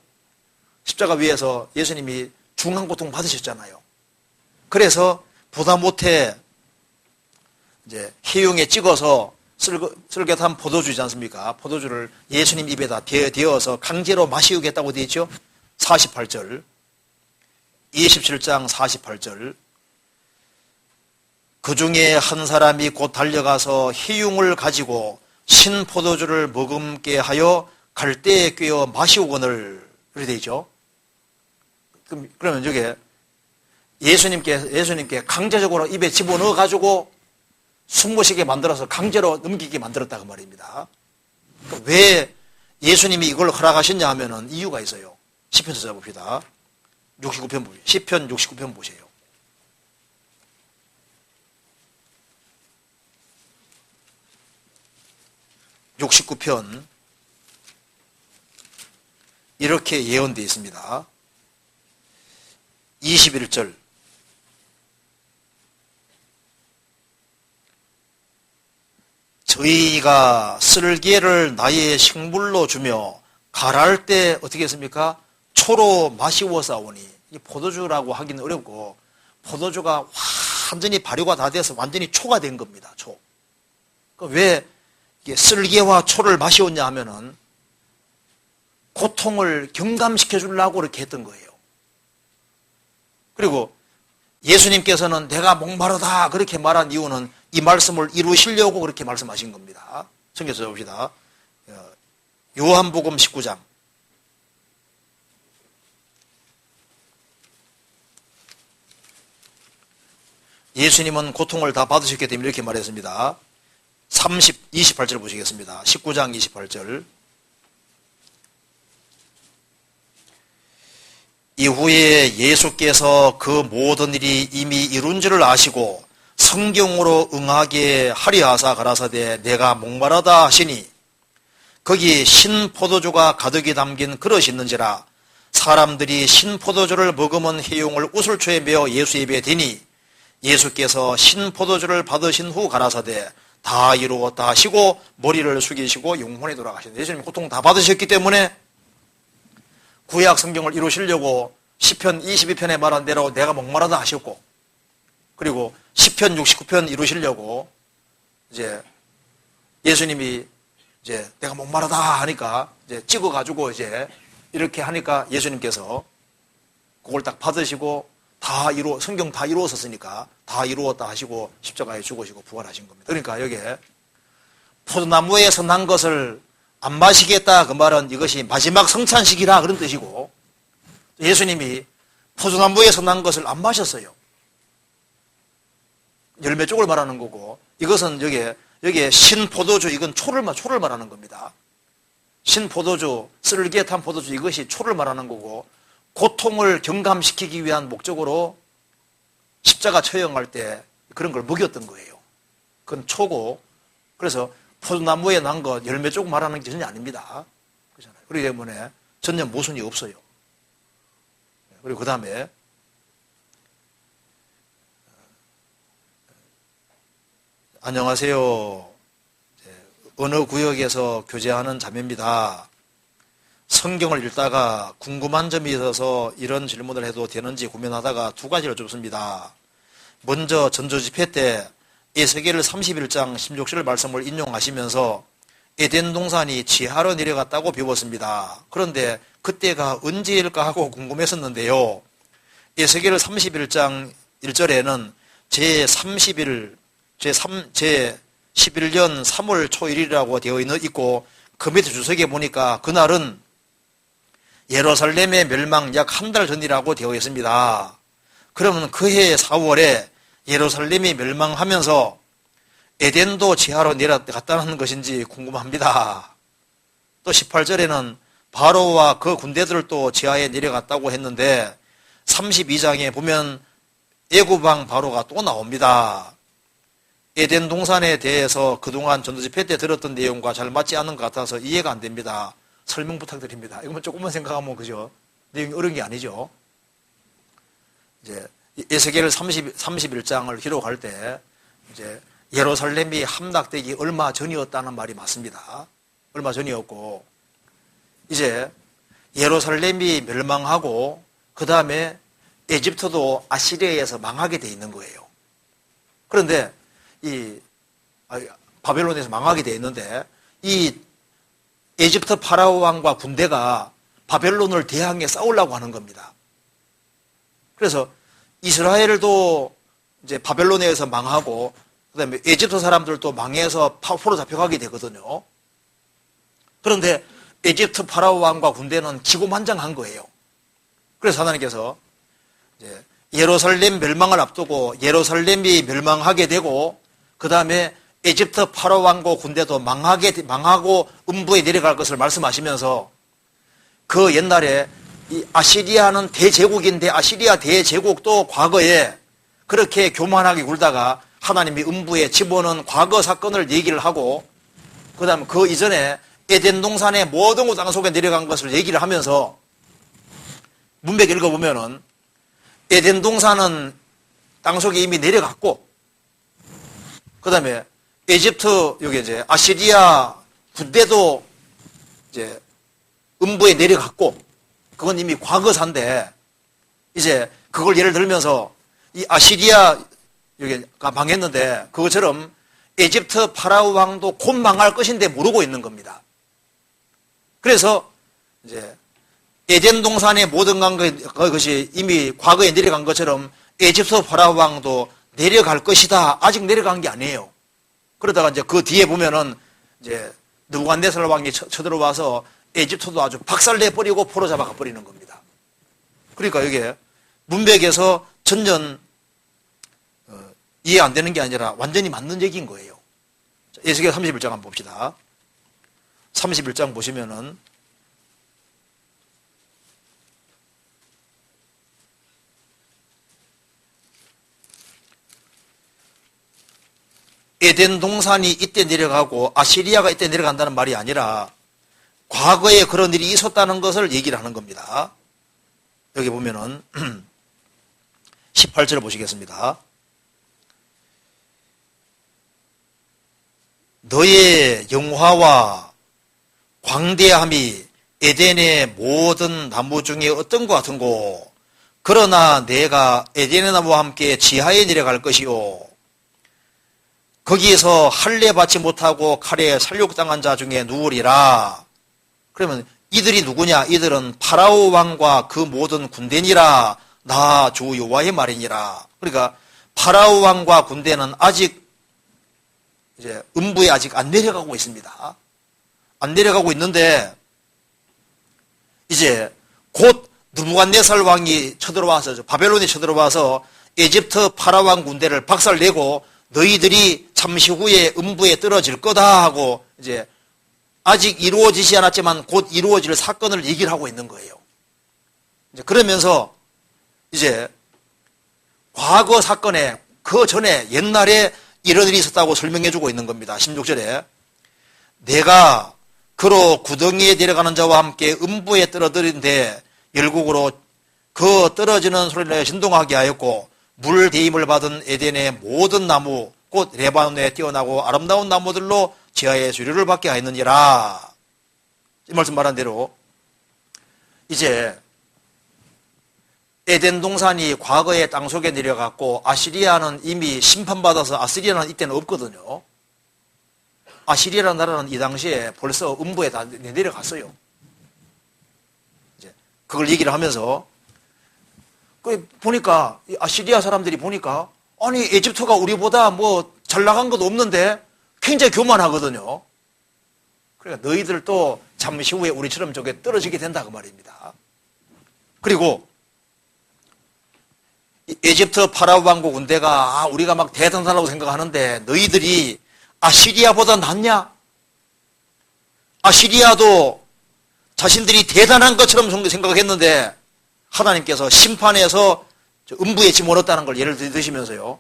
Speaker 1: 십자가 위에서 예수님이 중한 고통 받으셨잖아요. 그래서 부담 못해 이제 해용에 찍어서 쓸개 탄 포도주지 않습니까? 포도주를 예수님 입에다 대어서 강제로 마시우겠다고 되어 있죠. 48절 27장 48절 그 중에 한 사람이 곧 달려가서 희융을 가지고 신 포도주를 머금게 하여 갈대에 꿰어 마시오거늘 그렇게 되어 있죠. 그러면 저게 예수님께 강제적으로 입에 집어넣어 가지고 숨모시게 만들어서 강제로 넘기게 만들었다 그 말입니다. 왜 예수님이 이걸 허락하셨냐 하면은 이유가 있어요. 시편 찾아봅시다. 69편 보세요. 시편 69편 보세요. 69편 이렇게 예언되어 있습니다. 21절 저희가 쓸개를 나의 식물로 주며 가랄 때 어떻게 했습니까? 초로 마시워싸오니 이 포도주라고 하기는 어렵고 포도주가 완전히 발효가 다 돼서 완전히 초가 된 겁니다. 초. 왜 쓸개와 초를 마시웠냐 하면은 고통을 경감시켜 주려고 그렇게 했던 거예요. 그리고 예수님께서는 내가 목마르다 그렇게 말한 이유는 이 말씀을 이루시려고 그렇게 말씀하신 겁니다. 성경 찾아봅시다. 요한복음 19장 예수님은 고통을 다 받으셨기 때문에 이렇게 말했습니다. 28절 보시겠습니다. 19장 28절 이후에 예수께서 그 모든 일이 이미 이룬 줄을 아시고 성경으로 응하게 하려 하사 가라사대 내가 목마르다 하시니 거기 신포도주가 가득히 담긴 그릇이 있는지라 사람들이 신포도주를 머금은 해용을 우슬초에 메어 예수 입에 대니 예수께서 신포도주를 받으신 후 가라사대 다 이루었다 하시고 머리를 숙이시고 영혼에 돌아가시는데 예수님이 고통 다 받으셨기 때문에 구약 성경을 이루시려고 시편 22편에 말한 대로 내가 목마르다 하셨고 그리고 시편 69편 이루시려고 이제 예수님이 이제 내가 목마르다 하니까 이제 찍어가지고 이제 이렇게 하니까 예수님께서 그걸 딱 받으시고 성경 다 이루었었으니까 다 이루었다 하시고 십자가에 죽으시고 부활하신 겁니다. 그러니까 여기에 포도나무에서 난 것을 안 마시겠다 그 말은 이것이 마지막 성찬식이라 그런 뜻이고, 예수님이 포도나무에서 난 것을 안 마셨어요. 열매 쪽을 말하는 거고, 이것은 여기에 신포도주, 이건 초를 말하는 겁니다. 신포도주, 쓸개 탄 포도주, 이것이 초를 말하는 거고, 고통을 경감시키기 위한 목적으로 십자가 처형할 때 그런 걸 먹였던 거예요. 그건 초고, 그래서 포도나무에 난 것, 열매 쪽 말하는 게 전혀 아닙니다. 그렇잖아요. 그렇기 때문에 전혀 모순이 없어요. 그리고 그 다음에 안녕하세요. 어느 구역에서 교제하는 자매입니다. 성경을 읽다가 궁금한 점이 있어서 이런 질문을 해도 되는지 고민하다가 두 가지를 줍습니다. 먼저 전조집회 때 에스겔 31장 16절 말씀을 인용하시면서 에덴 동산이 지하로 내려갔다고 배웠습니다. 그런데 그때가 언제일까 하고 궁금했었는데요. 에스겔 31장 1절에는 제11년 3월 초1일이라고 되어 있고, 그 밑에 주석에 보니까 그날은 예루살렘의 멸망 약 한 달 전이라고 되어 있습니다. 그러면 그해 4월에 예루살렘이 멸망하면서 에덴도 지하로 내려갔다는 것인지 궁금합니다. 또 18절에는 바로와 그 군대들도 지하에 내려갔다고 했는데 32장에 보면 애굽왕 바로가 또 나옵니다. 에덴 동산에 대해서 그동안 전도집회 때 들었던 내용과 잘 맞지 않는 것 같아서 이해가 안 됩니다. 설명 부탁드립니다. 이거만 조금만 생각하면 그죠? 내용이 어려운 게 아니죠. 이제 에스겔 31장을 기록할 때 이제 예루살렘이 함락되기 얼마 전이었다는 말이 맞습니다. 얼마 전이었고, 이제 예루살렘이 멸망하고 그 다음에 에집트도 아시리아에서 망하게 돼 있는 거예요. 그런데 바벨론에서 망하게 돼 있는데 이 에집트 파라오 왕과 군대가 바벨론을 대항해 싸우려고 하는 겁니다. 그래서 이스라엘도 이제 바벨론에 의해서 망하고 그다음에 에집트 사람들도 망해서 포로 잡혀가게 되거든요. 그런데 에집트 파라오 왕과 군대는 기고만장한 거예요. 그래서 하나님께서 이제 예루살렘 멸망을 앞두고 예루살렘이 멸망하게 되고 그 다음에 에집트 파라오 왕과 군대도 망하고 음부에 내려갈 것을 말씀하시면서 그 옛날에 이 아시리아는 대제국인데 아시리아 대제국도 과거에 그렇게 교만하게 굴다가 하나님이 음부에 집어넣은 과거 사건을 얘기를 하고 그 다음에 그 이전에 에덴 동산의 모든 땅 속에 내려간 것을 얘기를 하면서 문맥 읽어보면은 에덴 동산은 땅 속에 이미 내려갔고 그 다음에 에집트 여기 이제 아시리아 군대도 이제 음부에 내려갔고 그건 이미 과거사인데 이제 그걸 예를 들면서 이 아시리아 여기가 망했는데 그것처럼 에집트 파라오 왕도 곧 망할 것인데 모르고 있는 겁니다. 그래서 이제 에덴 동산의 모든 것이 이미 과거에 내려간 것처럼 에집트 파라오 왕도 내려갈 것이다. 아직 내려간 게 아니에요. 그러다가 이제 그 뒤에 보면은 이제 느부갓네살 왕이 쳐들어와서 에집트도 아주 박살내버리고 포로 잡아가 버리는 겁니다. 그러니까 이게 문맥에서 전혀 이해 안 되는 게 아니라 완전히 맞는 얘기인 거예요. 에스겔 31장 한번 봅시다. 31장 보시면은 에덴 동산이 이때 내려가고 아시리아가 이때 내려간다는 말이 아니라 과거에 그런 일이 있었다는 것을 얘기를 하는 겁니다. 여기 보면은 18절 보시겠습니다. 너의 영화와 광대함이 에덴의 모든 나무 중에 어떤 것 같은고 그러나 내가 에덴의 나무와 함께 지하에 내려갈 것이요 거기에서 할례 받지 못하고 칼에 살육당한 자 중에 누우리라. 그러면 이들이 누구냐? 이들은 파라오 왕과 그 모든 군대니라. 나 주 여호와의 말이니라. 그러니까 파라오 왕과 군대는 아직 이제 음부에 아직 안 내려가고 있습니다. 안 내려가고 있는데 이제 곧 느부갓네살 왕이 쳐들어와서 바벨론이 쳐들어와서 에집트 파라왕 군대를 박살내고 너희들이 잠시 후에 음부에 떨어질 거다 하고 이제 아직 이루어지지 않았지만 곧 이루어질 사건을 얘기를 하고 있는 거예요. 이제 그러면서 이제 과거 사건에 그 전에 옛날에 이런 일이 있었다고 설명해 주고 있는 겁니다. 16절에 내가 그로 구덩이에 내려가는 자와 함께 음부에 떨어뜨린데 열국으로 그 떨어지는 소리를 내어 진동하게 하였고 물 대임을 받은 에덴의 모든 나무 곧 레바논에 뛰어나고 아름다운 나무들로 지하의 주류를 받게 하였느니라. 이 말씀 말한 대로 이제 에덴 동산이 과거에 땅속에 내려갔고 아시리아는 이미 심판받아서 아시리아는 이때는 없거든요. 아시리아라는 나라는 이 당시에 벌써 음부에 다 내려갔어요. 이제 그걸 얘기를 하면서 보니까 아시리아 사람들이 보니까 아니 에집트가 우리보다 뭐 잘 나간 것도 없는데 굉장히 교만하거든요. 그러니까 너희들도 잠시 후에 우리처럼 저게 떨어지게 된다 그 말입니다. 그리고 에집트 파라오 왕국 군대가 우리가 막 대단하다고 생각하는데 너희들이 아시리아보다 낫냐? 아시리아도 자신들이 대단한 것처럼 생각했는데 하나님께서 심판해서 음부에 집어넣었다는 걸 예를 드시면서요.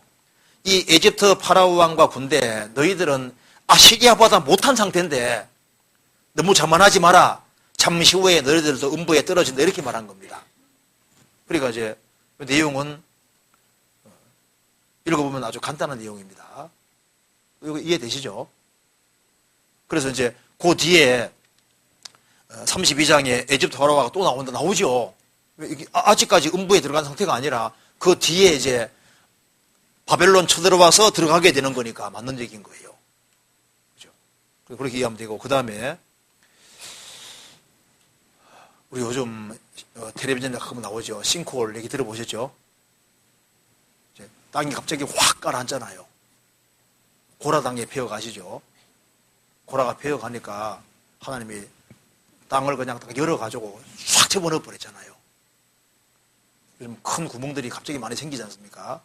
Speaker 1: 이 에집트 파라오 왕과 군대 너희들은 아시리아보다 못한 상태인데 너무 자만하지 마라. 잠시 후에 너희들도 음부에 떨어진다 이렇게 말한 겁니다. 그러니까 이제 그 내용은 읽어보면 아주 간단한 내용입니다. 이거 이해되시죠? 그래서 이제 그 뒤에 32장에 에집트 파라오가 또 나오죠. 아직까지 음부에 들어간 상태가 아니라 그 뒤에 이제 바벨론 쳐들어와서 들어가게 되는 거니까 맞는 얘기인 거예요. 그죠? 그렇게 이해하면 되고, 그 다음에 우리 요즘 텔레비전에 가끔 나오죠. 싱크홀 얘기 들어보셨죠? 땅이 갑자기 확 가라앉잖아요. 고라당에 패여가시죠. 고라가 패여가니까 하나님이 땅을 그냥 딱 열어가지고 싹 집어넣어 버렸잖아요. 요즘 큰 구멍들이 갑자기 많이 생기지 않습니까?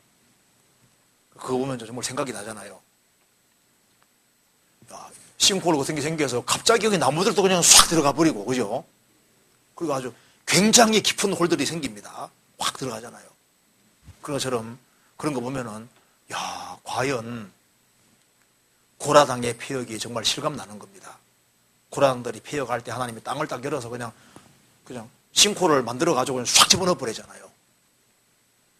Speaker 1: 그거 보면 정말 생각이 나잖아요. 싱크홀 같은 게 생겨서 갑자기 여기 나무들도 그냥 싹 들어가 버리고, 그죠? 그리고 아주 굉장히 깊은 홀들이 생깁니다. 확 들어가잖아요. 그런 것처럼 그런 거 보면은, 야, 과연 고라당의 폐역이 정말 실감 나는 겁니다. 고라당들이 폐역할 때 하나님이 땅을 딱 열어서 그냥 싱크홀을 만들어가지고 그냥 싹 집어넣어 버리잖아요.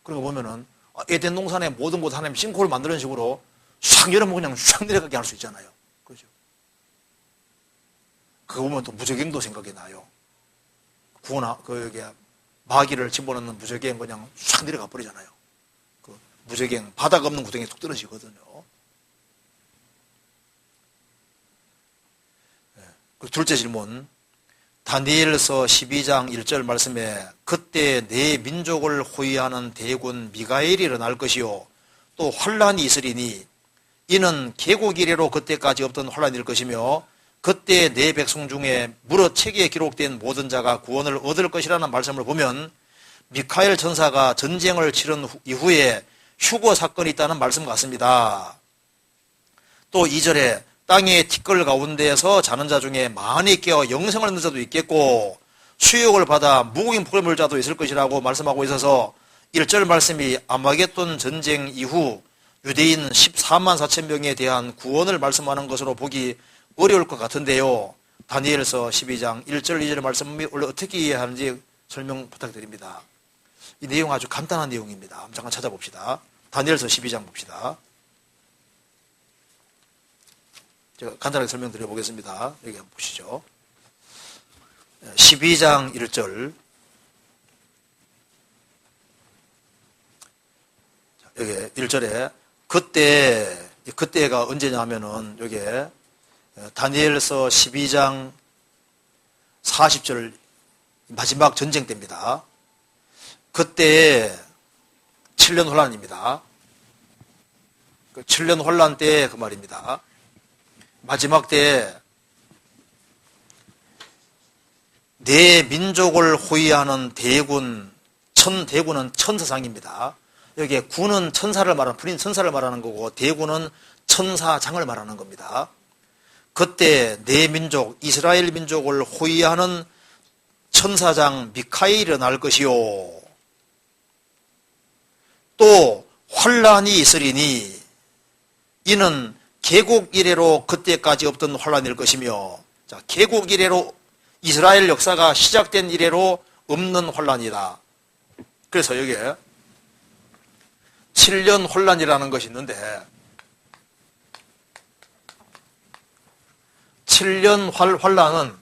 Speaker 1: 그런 거 보면은, 에덴 동산의 모든 곳 하나님 싱크홀을 만드는 식으로 싹 열어면 그냥 싹 내려가게 할 수 있잖아요. 그죠? 그거 보면 또 무적행도 생각이 나요. 여기 마귀를 집어넣는 무적행 그냥 싹 내려가 버리잖아요. 그 무적행 바닥 없는 구덩이에 툭 떨어지거든요. 네. 그 둘째 질문. 다니엘서 12장 1절 말씀에 그때 내 민족을 호위하는 대군 미가엘이 일어날 것이요 또 환란이 있으리니 이는 계곡 이래로 그때까지 없던 환란일 것이며 그때 내 백성 중에 무릇 책에 기록된 모든 자가 구원을 얻을 것이라는 말씀을 보면 미카엘 전사가 전쟁을 치른 이후에 휴거 사건이 있다는 말씀 같습니다. 또 2절에 땅의 티끌 가운데에서 자는 자 중에 많이 깨어 영생을 얻는 자도 있겠고 수욕을 받아 무궁인 복을 물 자도 있을 것이라고 말씀하고 있어서 1절 말씀이 아마겟돈 전쟁 이후 유대인 14만 4천 명에 대한 구원을 말씀하는 것으로 보기 어려울 것 같은데요. 다니엘서 12장 1절 2절 말씀이 원래 어떻게 이해하는지 설명 부탁드립니다. 이 내용 아주 간단한 내용입니다. 잠깐 찾아봅시다. 다니엘서 12장 봅시다. 제가 간단하게 설명드려 보겠습니다. 여기 한번 보시죠. 12장 1절. 여기 1절에 그때가 언제냐 하면은 여기 다니엘서 12장 40절 마지막 전쟁 때입니다. 그때 7년 혼란입니다. 그 7년 혼란 때 그 말입니다. 마지막 때에 내 민족을 호위하는 대군은 천사장입니다. 여기에 군은 천사를 말하는, 군인 천사를 말하는 거고 대군은 천사장을 말하는 겁니다. 그때 내 민족, 이스라엘 민족을 호위하는 천사장 미카엘이 일어날 것이요. 또 환란이 있으리니 이는 개국 이래로 그때까지 없던 환란일 것이며, 자, 개국 이래로 이스라엘 역사가 시작된 이래로 없는 환란이다. 그래서 여기에 7년 환란이라는 것이 있는데 7년 환란은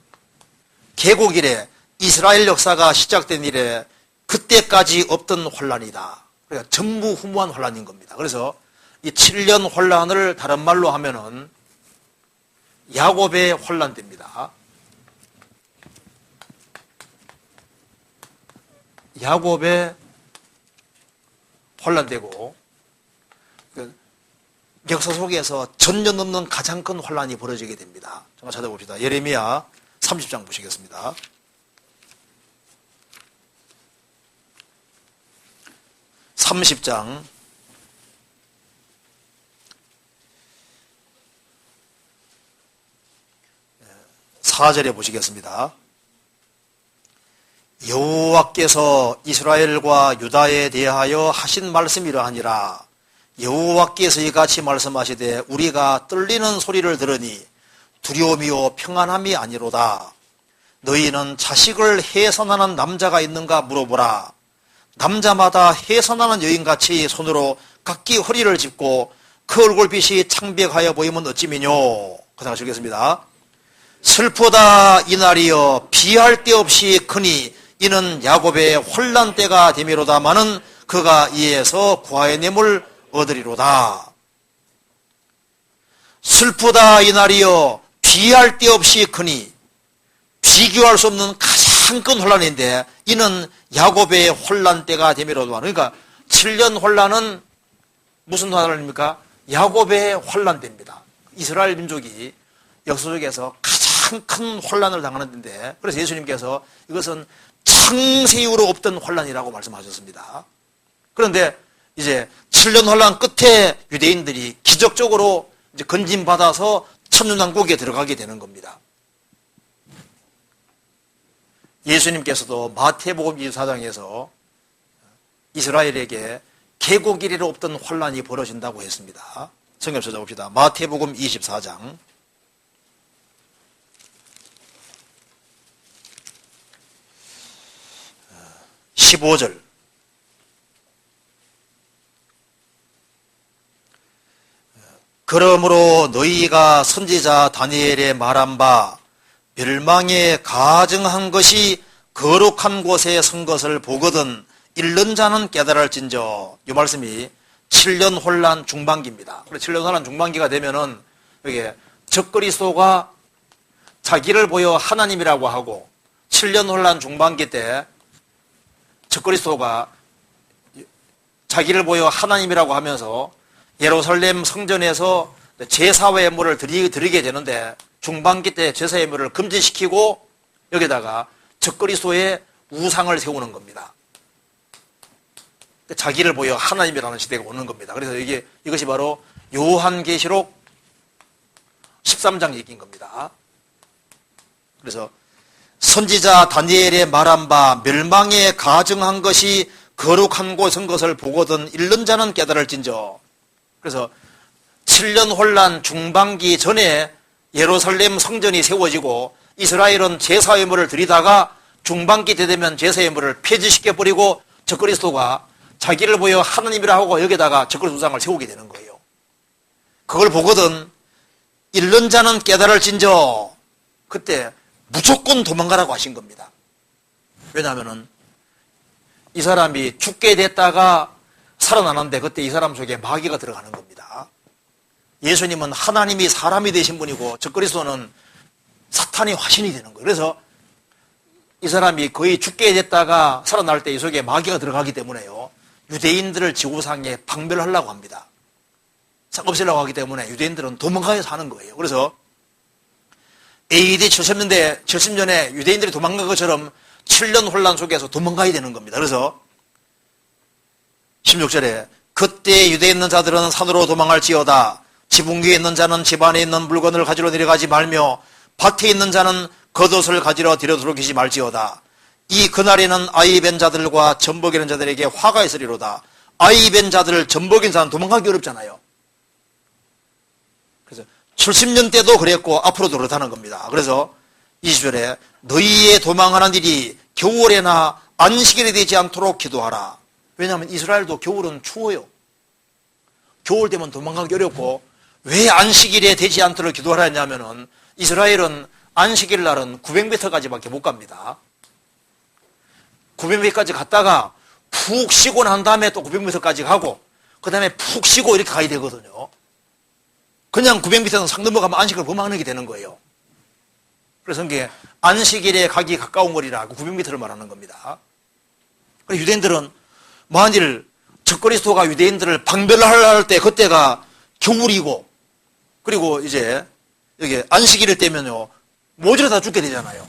Speaker 1: 개국 이래 이스라엘 역사가 시작된 이래 그때까지 없던 환란이다. 그러니까 전무후무한 환란인 겁니다. 그래서 이 7년 환란을 다른 말로 하면은 야곱의 환란입니다. 야곱의 환란되고 역사 속에서 전혀 넘는 가장 큰 환란이 벌어지게 됩니다. 잠깐 찾아봅시다. 예레미야 30장 보시겠습니다. (30장) 4절에 보시겠습니다. 여호와께서 이스라엘과 유다에 대하여 하신 말씀이 이러하니라. 여호와께서 이같이 말씀하시되 우리가 떨리는 소리를 들으니 두려움이요 평안함이 아니로다. 너희는 자식을 해산하는 남자가 있는가 물어보라. 남자마다 해산하는 여인같이 손으로 각기 허리를 짚고 그 얼굴빛이 창백하여 보이면 어찌미뇨. 그 다음 주겠습니다. 슬프다 이날이여 비할 데 없이 크니 이는 야곱의 혼란 때가 되미로다마는 그가 이에서 구하의 뇌물 얻으리로다. 슬프다 이날이여 비할 데 없이 크니 비교할 수 없는 가장 큰 혼란인데 이는 야곱의 혼란 때가 되미로다. 그러니까 7년 혼란은 무슨 혼란입니까? 야곱의 혼란 때입니다. 이스라엘 민족이 역사 속에서 가장 큰 혼란을 당하는 데인데, 그래서 예수님께서 이것은 창세 이후로 없던 혼란이라고 말씀하셨습니다. 그런데 이제 7년 혼란 끝에 유대인들이 기적적으로 이제 건진받아서 천년왕국에 들어가게 되는 겁니다. 예수님께서도 마태복음 24장에서 이스라엘에게 개국 이래로 없던 혼란이 벌어진다고 했습니다. 성경 찾아봅시다. 마태복음 24장 15절. 그러므로 너희가 선지자 다니엘의 말한 바 멸망에 가증한 것이 거룩한 곳에 선 것을 보거든 읽는 자는 깨달을진저. 이 말씀이 7년 혼란 중반기입니다. 7년 혼란 중반기가 되면은 여기 적그리스도가 자기를 보여 하나님이라고 하고 7년 혼란 중반기 때 적그리스도가 자기를 보여 하나님이라고 하면서 예루살렘 성전에서 제사 예물을 드리게 되는데 중반기 때 제사 예물을 금지시키고 여기다가 적그리스도의 우상을 세우는 겁니다. 자기를 보여 하나님이라는 시대가 오는 겁니다. 그래서 이것이 바로 요한계시록 13장 얘기인 겁니다. 그래서 선지자 다니엘의 말한 바 멸망에 가증한 것이 거룩한 곳인 것을 보거든 읽는 자는 깨달을진저. 그래서 7년 혼란 중반기 전에 예루살렘 성전이 세워지고 이스라엘은 제사 예물을 드리다가 중반기 때 되면 제사 예물을 폐지시켜버리고 적그리스도가 자기를 보여 하나님이라 하고 여기다가 적그리스도 우상을 세우게 되는 거예요. 그걸 보거든 읽는 자는 깨달을진저. 그때 무조건 도망가라고 하신 겁니다. 왜냐하면 이 사람이 죽게 됐다가 살아나는데 그때 이 사람 속에 마귀가 들어가는 겁니다. 예수님은 하나님이 사람이 되신 분이고 적그리스도는 사탄이 화신이 되는 거예요. 그래서 이 사람이 거의 죽게 됐다가 살아날 때 이 속에 마귀가 들어가기 때문에요. 유대인들을 지구상에 박멸하려고 합니다. 없애려고 하기 때문에 유대인들은 도망가서 사는 거예요. 그래서 AD 70년에 유대인들이 도망간 것처럼 7년 혼란 속에서 도망가야 되는 겁니다. 그래서 16절에 그때 유대에 있는 자들은 산으로 도망할지어다. 지붕 위에 있는 자는 집 안에 있는 물건을 가지러 내려가지 말며 밭에 있는 자는 겉옷을 가지러 들여 들어오기지 말지어다. 이 그날에는 아이 벤 자들과 젖먹이는 자들에게 화가 있으리로다. 아이 벤 자들, 젖먹인 자는 도망가기 어렵잖아요. 그래서 70년 때도 그랬고 앞으로도 그렇다는 겁니다. 그래서 20절에 너희의 도망하는 일이 겨울에나 안식일이 되지 않도록 기도하라. 왜냐하면 이스라엘도 겨울은 추워요. 겨울 되면 도망가기 어렵고 왜 안식일에 되지 않도록 기도하라 했냐면은 이스라엘은 안식일 날은 900m까지밖에 못 갑니다. 900m까지 갔다가 푹 쉬고 난 다음에 또 900m까지 가고 그 다음에 푹 쉬고 이렇게 가야 되거든요. 그냥 900m는 상 넘어가면 안식을 범하게 되는 거예요. 그래서 이게 안식일에 가기 가까운 거리라고 900m를 말하는 겁니다. 유대인들은 만일 적그리스도가 유대인들을 방별할 때 그때가 겨울이고 그리고 이제 여기 안식일을 떼면요 모조리 다 죽게 되잖아요.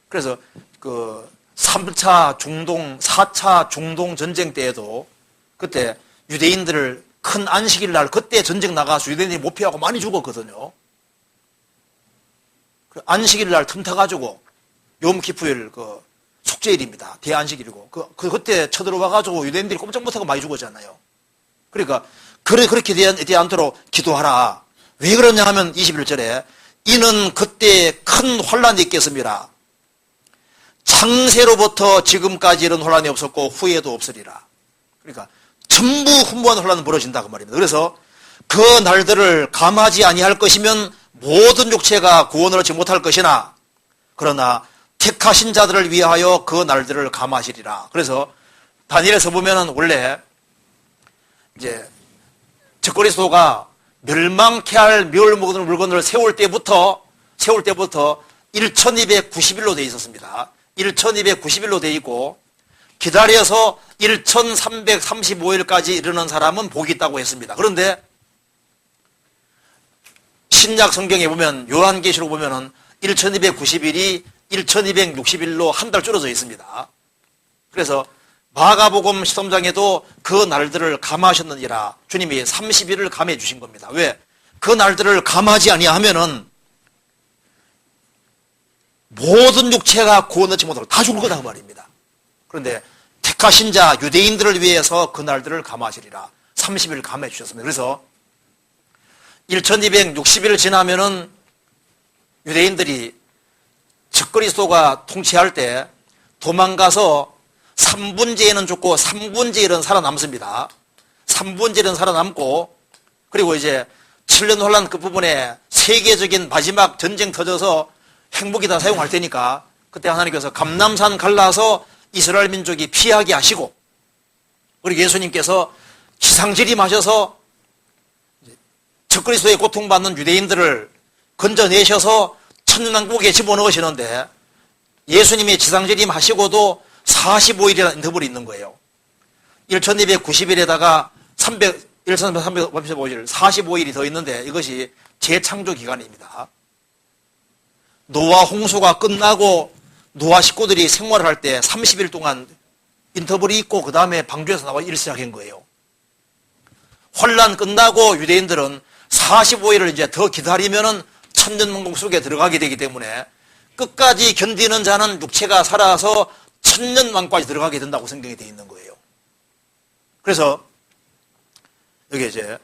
Speaker 1: 그래서 그 3차 중동, 4차 중동 전쟁 때에도 그때 유대인들을 큰 안식일 날 그때 전쟁 나가서 유대인들이 못 피하고 많이 죽었거든요. 안식일 날 틈타가지고 욤키푸일 그 속죄일입니다. 대안식일이고 그때 쳐들어와가지고 유대인들이 꼼짝 못하고 많이 죽었잖아요. 그러니까 그렇게 되지 않도록 기도하라. 왜 그러냐 하면 21절에 이는 그때 큰 환란이 있겠습니다. 창세로부터 지금까지 이런 혼란이 없었고 후에도 없으리라. 그러니까 전부 훈무한 혼란은 벌어진다 그 말입니다. 그래서 그 날들을 감하지 아니할 것이면 모든 육체가 구원을 얻지 못할 것이나 그러나 택하신 자들을 위하여 그 날들을 감하시리라. 그래서 다니엘에서 보면은 원래 이제 적그리스도가 멸망케 할 멸 먹는 물건을 세울 때부터 1290일로 되어 있었습니다. 1290일로 되어 있고 기다려서 1335일까지 이르는 사람은 복이 있다고 했습니다. 그런데 신약 성경에 보면 요한계시록 보면은 1290일이 1260일로 한 달 줄어져 있습니다. 그래서 마가복음 13장에도 그 날들을 감하셨느니라 주님이 30일을 감해 주신 겁니다. 왜? 그 날들을 감하지 아니하면은 모든 육체가 구원 얻지 못하고 다 죽을 거다 그 말입니다. 그런데 택하신 자 유대인들을 위해서 그 날들을 감하시리라 30일 감해 주셨습니다. 그래서 1260일 지나면은 유대인들이 적그리스도가 통치할 때 도망가서 3분제에는 죽고 3분제 1은 살아남습니다. 3분제 1은 살아남고 그리고 이제 7년 혼란 끝부분에 세계적인 마지막 전쟁 터져서 행복이 다 사용할 테니까 그때 하나님께서 감람산 갈라서 이스라엘 민족이 피하게 하시고 그리고 예수님께서 지상지림하셔서 적그리스도의 고통받는 유대인들을 건져내셔서 천년왕국에 집어넣으시는데 예수님이 지상지림하시고도 45일이라는 인터벌이 있는 거예요. 1290일에다가 1335일 45일이 더 있는데 이것이 재창조 기간입니다. 노아 홍수가 끝나고 노아 식구들이 생활을 할 때 30일 동안 인터벌이 있고 그 다음에 방주에서 나와 일 시작한 거예요. 환란 끝나고 유대인들은 45일을 이제 더 기다리면은 천년왕국 속에 들어가게 되기 때문에 끝까지 견디는 자는 육체가 살아서 천년왕국까지 들어가게 된다고 성경에 되어 있는 거예요. 그래서 여기 이제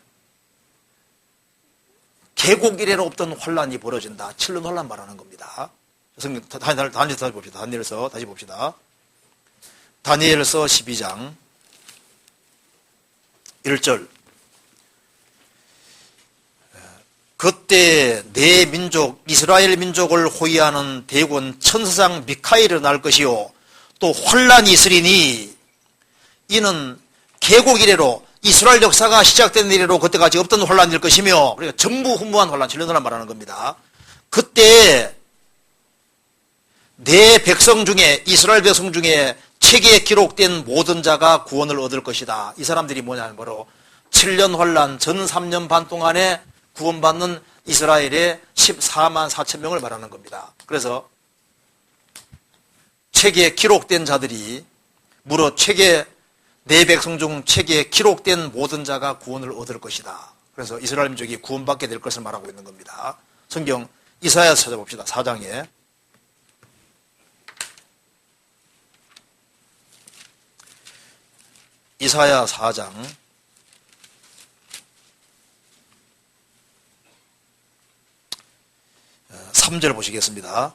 Speaker 1: 계곡 이래로 없던 환란이 벌어진다. 7년 환란 말하는 겁니다. 성경 다니엘서 다시 봅시다. 다니엘서 다시 봅시다. 다니엘서 12장 1절 그때 내 민족 이스라엘 민족을 호위하는 대군 천사장 미카엘이 날 것이요 또 환란이 있으리니 이는 계곡 이래로 이스라엘 역사가 시작된 이래로 그때까지 없던 환란일 것이며 그러니까 전부 훈무한 환란 7년 환란 말하는 겁니다. 그때 내 백성 중에 이스라엘 백성 중에 책에 기록된 모든 자가 구원을 얻을 것이다. 이 사람들이 뭐냐면 바로 7년 환란 전 3년 반 동안에 구원받는 이스라엘의 14만 4천 명을 말하는 겁니다. 그래서 책에 기록된 자들이 무릇 내 백성 중 책에 기록된 모든 자가 구원을 얻을 것이다. 그래서 이스라엘 민족이 구원받게 될 것을 말하고 있는 겁니다. 성경 이사야서 찾아봅시다. 4장에 이사야 4장 3절 보시겠습니다.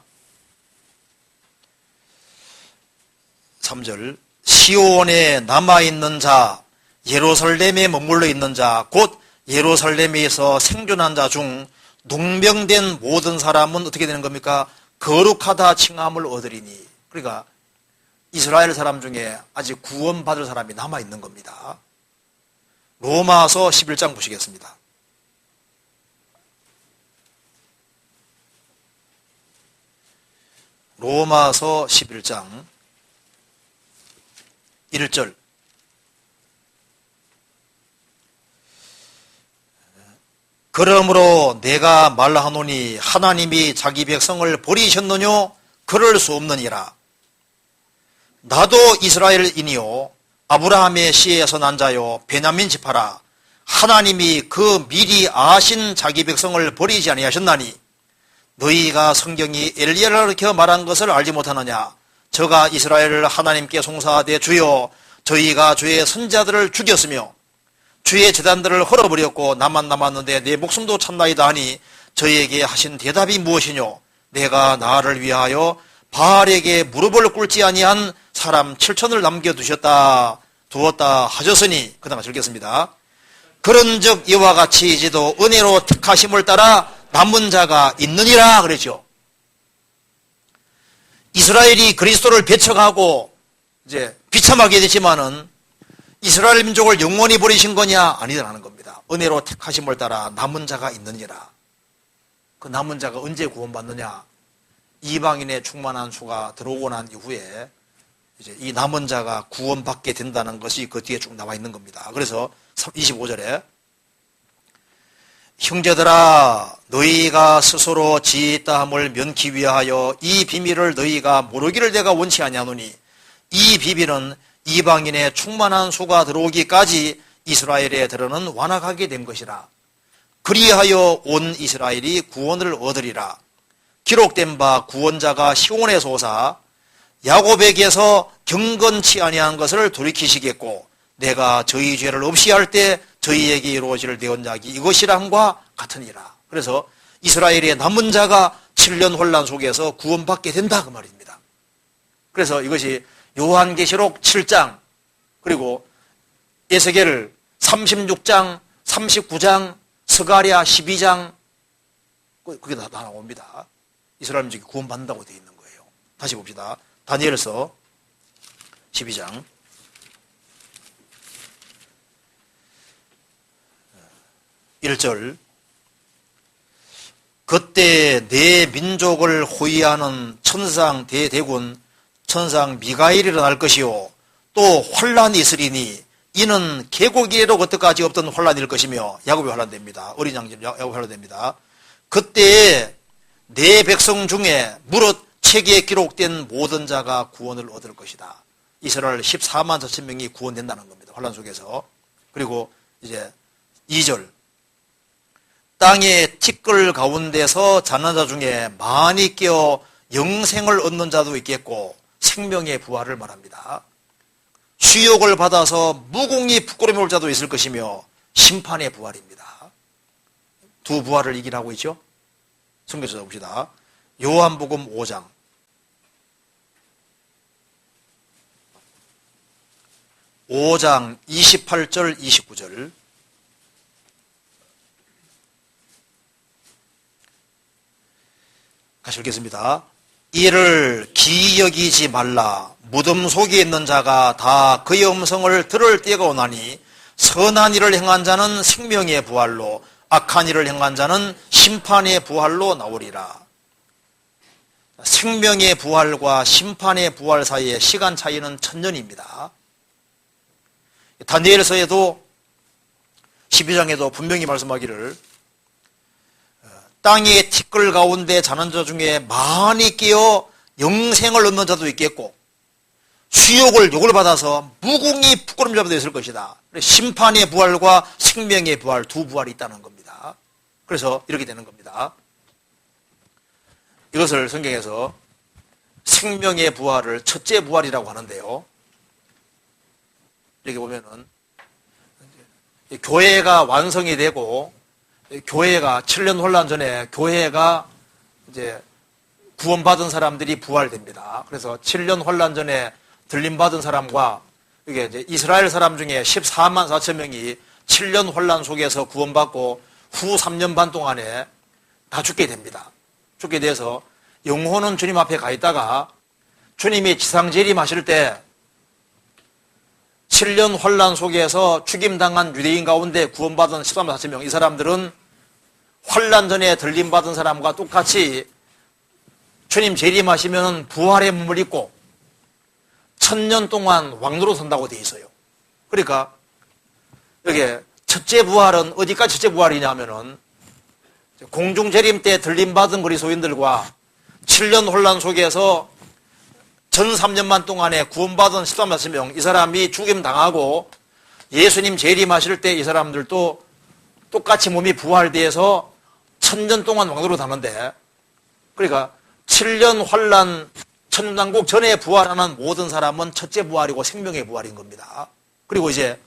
Speaker 1: 3절 시온에 남아있는 자, 예루살렘에 머물러 있는 자, 곧 예루살렘에서 생존한 자 중 농명된 모든 사람은 어떻게 되는 겁니까? 거룩하다 칭함을 얻으리니. 그러니까 이스라엘 사람 중에 아직 구원받을 사람이 남아있는 겁니다. 로마서 11장 보시겠습니다. 로마서 11장 1절 그러므로 내가 말하노니 하나님이 자기 백성을 버리셨느뇨? 그럴 수 없느니라. 나도 이스라엘인이요 아브라함의 씨에서 난 자요 베냐민 지파라. 하나님이 그 미리 아신 자기 백성을 버리지 아니하셨나니 너희가 성경이 엘리야를 가르쳐 말한 것을 알지 못하느냐? 저가 이스라엘을 하나님께 송사하되 주여 저희가 주의 선지자들을 죽였으며 주의 제단들을 헐어버렸고 나만 남았는데 내 목숨도 참나이다 하니 저희에게 하신 대답이 무엇이뇨? 내가 나를 위하여 바알에게 무릎을 꿇지 아니한 사람 7천을 남겨두었다 하셨으니 그 다음에 읽겠습니다. 그런즉 이와 같이 이제도 은혜로 택하심을 따라 남은 자가 있느니라 그랬죠. 이스라엘이 그리스도를 배척하고 이제 비참하게 되지만은 이스라엘 민족을 영원히 버리신 거냐? 아니라는 겁니다. 은혜로 택하심을 따라 남은 자가 있느니라. 그 남은 자가 언제 구원받느냐? 이방인의 충만한 수가 들어오고 난 이후에 이제 이 남은 자가 구원받게 된다는 것이 그 뒤에 쭉 나와 있는 겁니다. 그래서 25절에 형제들아 너희가 스스로 지혜있다함을 면키 위하여 이 비밀을 너희가 모르기를 내가 원치 아니하노니 이 비밀은 이방인의 충만한 수가 들어오기까지 이스라엘에 들어는 완악하게 된 것이라. 그리하여 온 이스라엘이 구원을 얻으리라. 기록된 바 구원자가 시온에서 오사 야곱에게서 경건치 아니한 것을 돌이키시겠고 내가 저희 죄를 없이 할 때 저희에게 이루어질 내 언약이 이것이라 함과 같으니라. 그래서 이스라엘의 남은 자가 7년 혼란 속에서 구원받게 된다 그 말입니다. 그래서 이것이 요한계시록 7장 그리고 에스겔 36장 39장 스가랴 12장 그게 다 나옵니다. 이스라엘 민족이 구원받는다고 되어 있는 거예요. 다시 봅시다. 다니엘서 12장 1절 그때 내 민족을 호위하는 천상 대대군 천상 미가엘이 일어날 것이요 또 환란이 있으리니 이는 계곡이래로 그때까지 없던 환란일 것이며 야곱이 환란됩니다. 어린 양집 야곱이 환란됩니다. 그때에 내 백성 중에 무릇 책에 기록된 모든 자가 구원을 얻을 것이다. 이스라엘 14만 4천 명이 구원된다는 겁니다. 환란 속에서. 그리고 이제 2절 땅의 티끌 가운데서 자는 자 중에 많이 깨어 영생을 얻는 자도 있겠고 생명의 부활을 말합니다. 수욕을 받아서 무공히 부끄러움이 올 자도 있을 것이며 심판의 부활입니다. 두 부활을 얘기하고 있죠. 성경 찾아봅시다. 요한복음 5장 28절 29절 같이 읽겠습니다. 이를 기여기지 말라. 무덤 속에 있는 자가 다 그의 음성을 들을 때가 오나니 선한 일을 행한 자는 생명의 부활로 악한 일을 행한 자는 심판의 부활로 나오리라. 생명의 부활과 심판의 부활 사이의 시간 차이는 1000년입니다. 다니엘서에도 12장에도 분명히 말씀하기를 땅의 티끌 가운데 자는 자 중에 많이 끼어 영생을 얻는 자도 있겠고 욕을 받아서 무궁히 부끄러움 잡아 있을 것이다. 심판의 부활과 생명의 부활, 두 부활이 있다는 겁니다. 그래서 이렇게 되는 겁니다. 이것을 성경에서 생명의 부활을 첫째 부활이라고 하는데요. 여기 보면은 교회가 완성이 되고 교회가 7년 혼란 전에 교회가 이제 구원받은 사람들이 부활됩니다. 그래서 7년 혼란 전에 들림받은 사람과 이게 이제 이스라엘 사람 중에 14만 4천 명이 7년 혼란 속에서 구원받고 후 3년 반 동안에 다 죽게 됩니다. 죽게 돼서 영혼은 주님 앞에 가 있다가 주님이 지상 재림하실 때 7년 혼란 속에서 죽임당한 유대인 가운데 구원받은 14만 4천 명, 이 사람들은 혼란 전에 들림받은 사람과 똑같이 주님 재림하시면 부활의 몸을 입고 1000년 동안 왕노로 산다고 되어 있어요. 그러니까 여기 첫째 부활은 어디까지 첫째 부활이냐 하면은 공중 재림 때 들림받은 그리스도인들과 7년 혼란 속에서 전 3년만 동안에 구원받은 13만 4명, 이 사람이 죽임당하고 예수님 재림하실 때 이 사람들도 똑같이 몸이 부활돼서 1000년 동안 왕노로 사는데, 그러니까 7년 환란 천년왕국 전에 부활하는 모든 사람은 첫째 부활이고 생명의 부활인 겁니다. 그리고 이제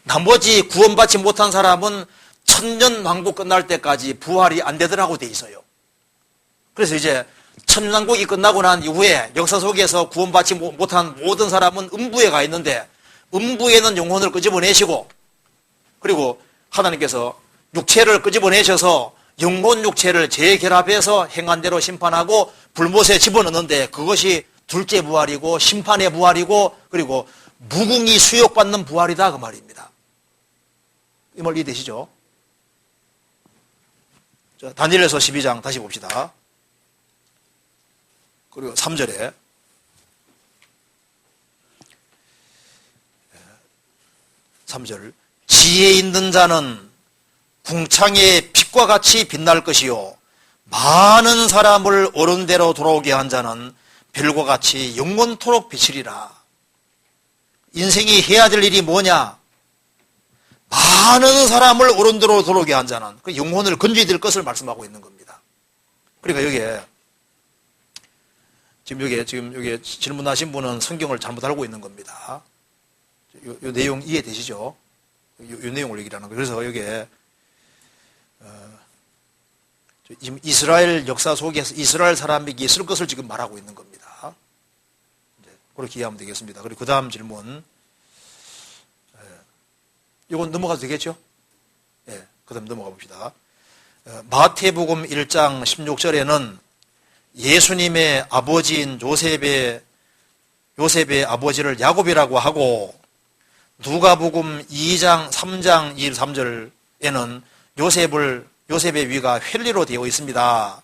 Speaker 1: 나머지 구원받지 못한 사람은 천년왕국 끝날 때까지 부활이 안 되더라고 돼 있어요. 그래서 이제 천년왕국이 끝나고 난 이후에 역사 속에서 구원받지 못한 모든 사람은 음부에 가 있는데, 음부에는 영혼을 끄집어내시고, 그리고 하나님께서 육체를 끄집어내셔서 영혼 육체를 재결합해서 행한 대로 심판하고 불못에 집어넣는데, 그것이 둘째 부활이고 심판의 부활이고 그리고 무궁히 수욕받는 부활이다 그 말입니다. 이 말 이해되시죠? 자, 다니엘서 12장 다시 봅시다. 그리고 3절에 지혜 있는 자는 궁창의 빛과 같이 빛날 것이요 많은 사람을 옳은 대로 돌아오게 한 자는 별과 같이 영원토록 비치리라. 인생이 해야 될 일이 뭐냐? 많은 사람을 옳은 대로 돌아오게 한 자는 그 영혼을 건져야 될 것을 말씀하고 있는 겁니다. 그러니까 여기에 지금 여기 질문하신 분은 성경을 잘못 알고 있는 겁니다. 요 내용 이해되시죠? 요 내용을 얘기하는 거예요. 그래서 여기에 지금 이스라엘 역사 속에서 이스라엘 사람에게 있을 것을 지금 말하고 있는 겁니다. 그렇게 이해하면 되겠습니다. 그리고 그 다음 질문. 이건 넘어가도 되겠죠? 예, 그 다음 넘어가 봅시다. 마태복음 1장 16절에는 예수님의 아버지인 요셉의 아버지를 야곱이라고 하고, 누가복음 2장 3장 23절에는 요셉의 위가 헬리로 되어 있습니다.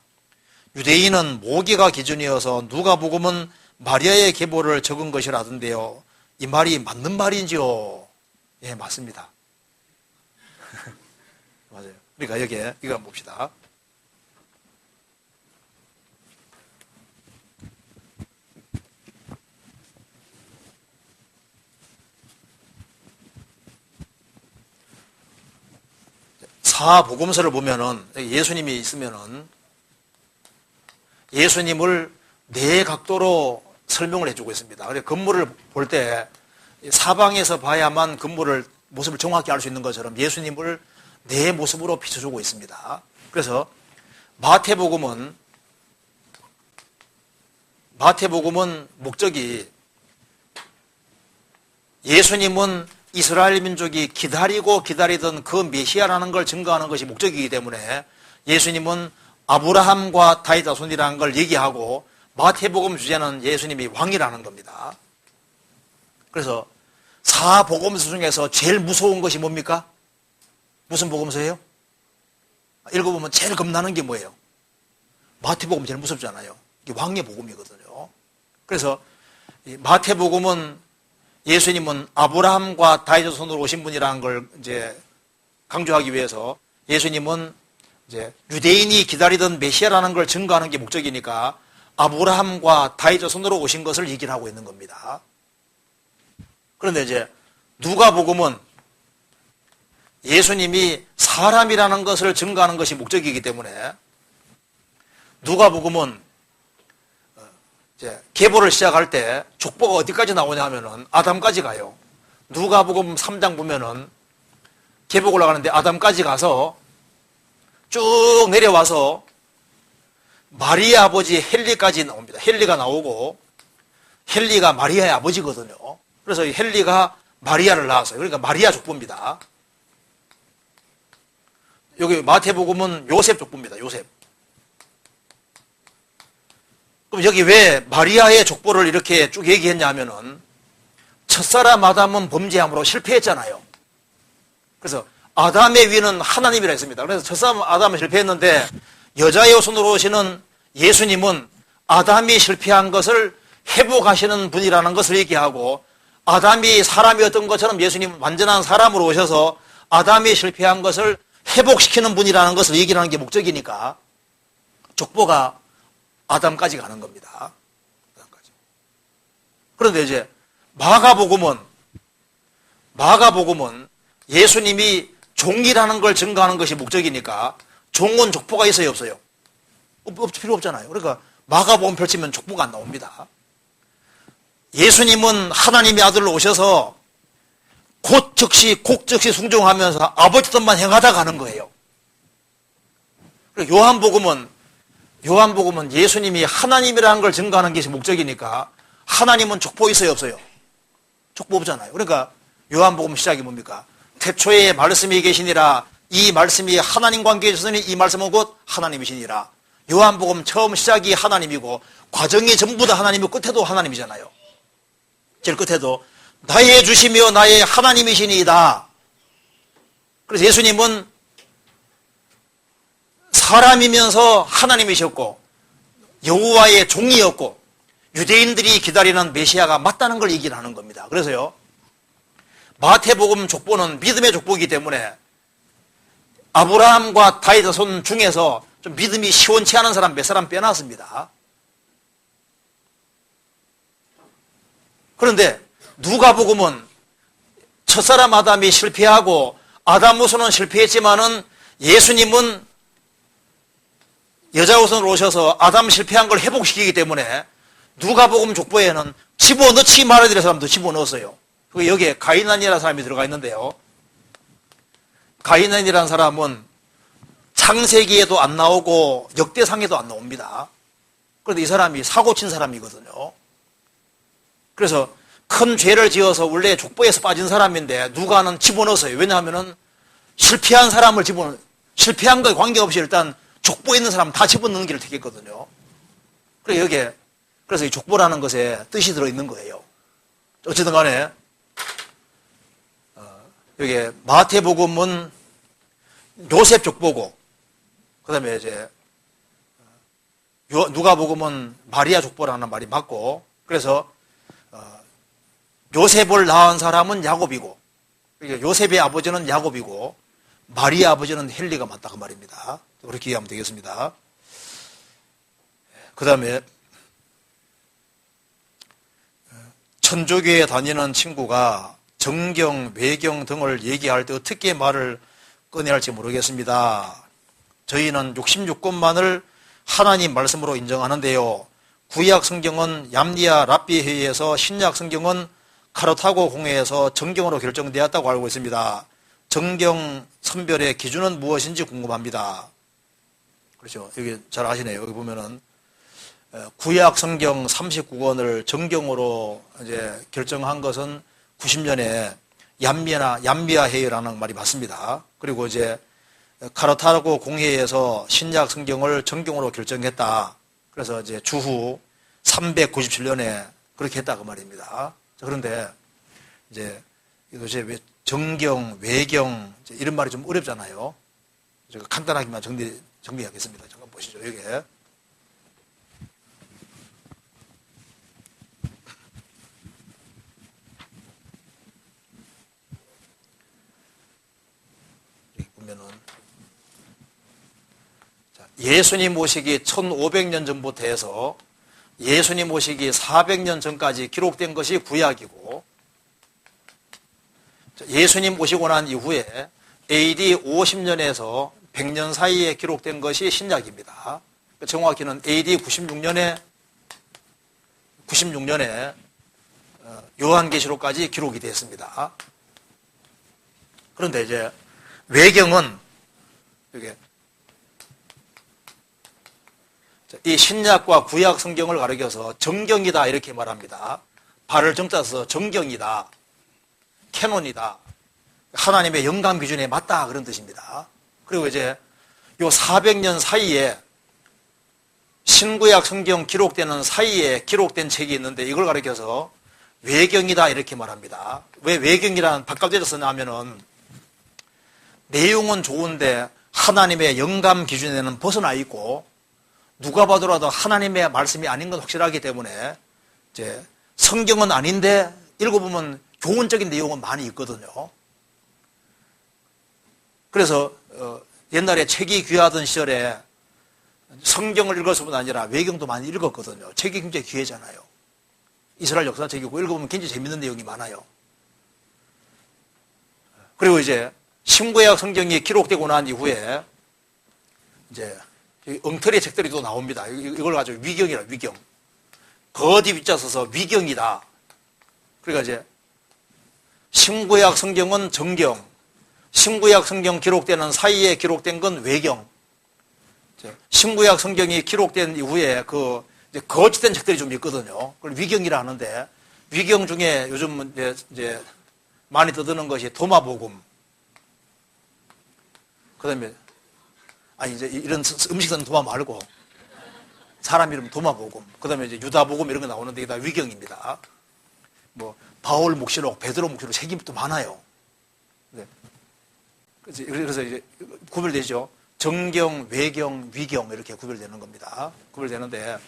Speaker 1: 유대인은 모기가 기준이어서 누가복음은 마리아의 계보를 적은 것이라던데요. 이 말이 맞는 말인지요? 예, 맞습니다. 맞아요. 그러니까 여기에 이거 한번 봅시다. 사복음서를 보면은 예수님이 있으면은 예수님을 네 각도로 설명을 해주고 있습니다. 그래서 건물을 볼 때 사방에서 봐야만 건물을 모습을 정확히 알 수 있는 것처럼 예수님을 네 모습으로 비춰주고 있습니다. 그래서 마태복음은 목적이 예수님은 이스라엘 민족이 기다리던 그 메시아라는 걸 증거하는 것이 목적이기 때문에 예수님은 아브라함과 다윗 자손이라는 걸 얘기하고, 마태복음 주제는 예수님이 왕이라는 겁니다. 그래서 사복음서 중에서 제일 무서운 것이 뭡니까? 무슨 복음서예요? 읽어보면 제일 겁나는 게 뭐예요? 마태복음 제일 무섭잖아요. 이게 왕의 복음이거든요. 그래서 마태복음은 예수님은 아브라함과 다윗 자손으로 오신 분이라는 걸 이제 강조하기 위해서 예수님은 이제 유대인이 기다리던 메시아라는 걸 증거하는 게 목적이니까 아브라함과 다윗의 손으로 오신 것을 얘기를 하고 있는 겁니다. 그런데 이제 누가복음은 예수님이 사람이라는 것을 증거하는 것이 목적이기 때문에 누가복음은 이제 계보를 시작할 때 족보가 어디까지 나오냐 하면은 아담까지 가요. 누가복음 3장 보면은 계보가 올라가는데 아담까지 가서 쭉 내려와서 마리아 아버지 헨리까지 나옵니다. 헨리가 나오고 헨리가 마리아의 아버지거든요. 그래서 헨리가 마리아를 낳았어요. 그러니까 마리아 족보입니다. 여기 마태복음은 요셉 족보입니다. 요셉. 그럼 여기 왜 마리아의 족보를 이렇게 쭉 얘기했냐 하면은 첫사람 아담은 범죄함으로 실패했잖아요. 그래서 아담의 위는 하나님이라 했습니다. 그래서 첫사람 아담은 실패했는데 여자의 손으로 오시는 예수님은 아담이 실패한 것을 회복하시는 분이라는 것을 얘기하고 아담이 사람이었던 것처럼 예수님은 완전한 사람으로 오셔서 아담이 실패한 것을 회복시키는 분이라는 것을 얘기하는 게 목적이니까 족보가 아담까지 가는 겁니다. 아담까지. 그런데 이제 마가복음은 예수님이 종이라는 걸 증거하는 것이 목적이니까 종은 족보가 있어요, 없어요? 필요 없잖아요. 그러니까 마가복음 펼치면 족보가 안 나옵니다. 예수님은 하나님의 아들로 오셔서 곡즉시 순종하면서 아버지 뜻만 행하다 가는 거예요. 요한복음은 예수님이 하나님이라는 걸 증거하는 것이 목적이니까 하나님은 족보 있어요, 없어요? 족보 없잖아요. 그러니까 요한복음 시작이 뭡니까? 태초에 말씀이 계시니라. 이 말씀이 하나님 관계에 있으니 이 말씀은 곧 하나님이시니라. 요한복음 처음 시작이 하나님이고 과정이 전부 다 하나님이고 끝에도 하나님이잖아요. 제일 끝에도 나의 주시며 나의 하나님이시니이다. 그래서 예수님은 사람이면서 하나님이셨고 여호와의 종이었고 유대인들이 기다리는 메시아가 맞다는 걸 얘기를 하는 겁니다. 그래서요 마태복음 족보는 믿음의 족보이기 때문에 아브라함과 다윗의 손 중에서 좀 믿음이 시원치 않은 사람 몇 사람 빼놨습니다. 그런데 누가복음은 첫사람 아담이 실패하고 아담 후손은 실패했지만은 예수님은 여자 후손으로 오셔서 아담 실패한 걸 회복시키기 때문에 누가복음 족보에는 집어넣지 말아야 될 사람도 집어넣었어요. 여기에 가이난이라는 사람이 들어가 있는데요. 가이난이라는 사람은 창세기에도 안 나오고 역대상에도 안 나옵니다. 그런데 이 사람이 사고 친 사람이거든요. 그래서 큰 죄를 지어서 원래 족보에서 빠진 사람인데 누가는 집어넣었어요. 왜냐하면 실패한 사람을 실패한 거에 관계없이 일단 족보에 있는 사람 다 집어넣는 길을 택했거든요. 그래서 이 족보라는 것에 뜻이 들어있는 거예요. 어쨌든 간에 여기 마태복음은 요셉 족보고 그 다음에 이제 누가복음은 마리아 족보라는 말이 맞고 그래서 요셉을 낳은 사람은 야곱이고 요셉의 아버지는 야곱이고 마리아 아버지는 헨리가 맞다 그 말입니다. 그렇게 이해하면 되겠습니다. 그 다음에 천주교에 다니는 친구가 정경, 외경 등을 얘기할 때 어떻게 말을 꺼내야 할지 모르겠습니다. 저희는 66권만을 하나님 말씀으로 인정하는데요. 구약 성경은 얌리아 랍비 회의에서 신약 성경은 카르타고 공회에서 정경으로 결정되었다고 알고 있습니다. 정경 선별의 기준은 무엇인지 궁금합니다. 그렇죠. 여기 잘 아시네요. 여기 보면은 구약 성경 39권을 정경으로 이제 결정한 것은 90년에 얌미아 회의라는 말이 맞습니다. 그리고 이제 카르타고 공회에서 신약 성경을 정경으로 결정했다. 그래서 이제 주후 397년에 그렇게 했다 그 말입니다. 그런데 이제 도대체 왜 정경, 외경 이런 말이 좀 어렵잖아요. 제가 간단하게만 정리하겠습니다. 잠깐 보시죠. 여기에 보면은 예수님 오시기 1500년 전부터 해서 예수님 오시기 400년 전까지 기록된 것이 구약이고, 예수님 오시고 난 이후에 AD 50년에서 100년 사이에 기록된 것이 신약입니다. 정확히는 AD 96년에 요한계시록까지 기록이 됐습니다. 그런데 이제 외경은 이게 이 신약과 구약 성경을 가리켜서 정경이다 이렇게 말합니다. 발을 정자 써서 정경이다, 캐논이다, 하나님의 영감 기준에 맞다 그런 뜻입니다. 그리고 이제 요 400년 사이에 신구약 성경 기록되는 사이에 기록된 책이 있는데 이걸 가리켜서 외경이다 이렇게 말합니다. 왜 외경이라는 바깥에서 쓰냐면은 내용은 좋은데 하나님의 영감 기준에는 벗어나 있고 누가 봐도라도 하나님의 말씀이 아닌 건 확실하기 때문에 이제 성경은 아닌데 읽어보면 교훈적인 내용은 많이 있거든요. 그래서 옛날에 책이 귀하던 시절에 성경을 읽었을 뿐 아니라 외경도 많이 읽었거든요. 책이 굉장히 귀하잖아요. 이스라엘 역사책이고 읽어보면 굉장히 재밌는 내용이 많아요. 그리고 이제 신구약 성경이 기록되고 난 이후에 이제 엉터리 책들이 또 나옵니다. 이걸 가지고 위경이라 위경. 거디 위자 써서 위경이다. 그러니까 이제 신구약 성경은 정경, 신구약 성경 기록되는 사이에 기록된 건 외경. 신구약 성경이 기록된 이후에 그 이제 거짓된 책들이 좀 있거든요. 그걸 위경이라 하는데 위경 중에 요즘 이제 많이 떠드는 것이 도마복음. 그다음에 이제 이런 음식 쓰는 도마 말고 사람 이름 도마복음. 그다음에 이제 유다복음 이런 거 나오는데 이게 다 위경입니다. 뭐 바울 묵시록, 베드로 묵시록 책이 또 많아요. 네. 그래서 이제 구별되죠. 정경, 외경, 위경 이렇게 구별되는 겁니다. 구별되는데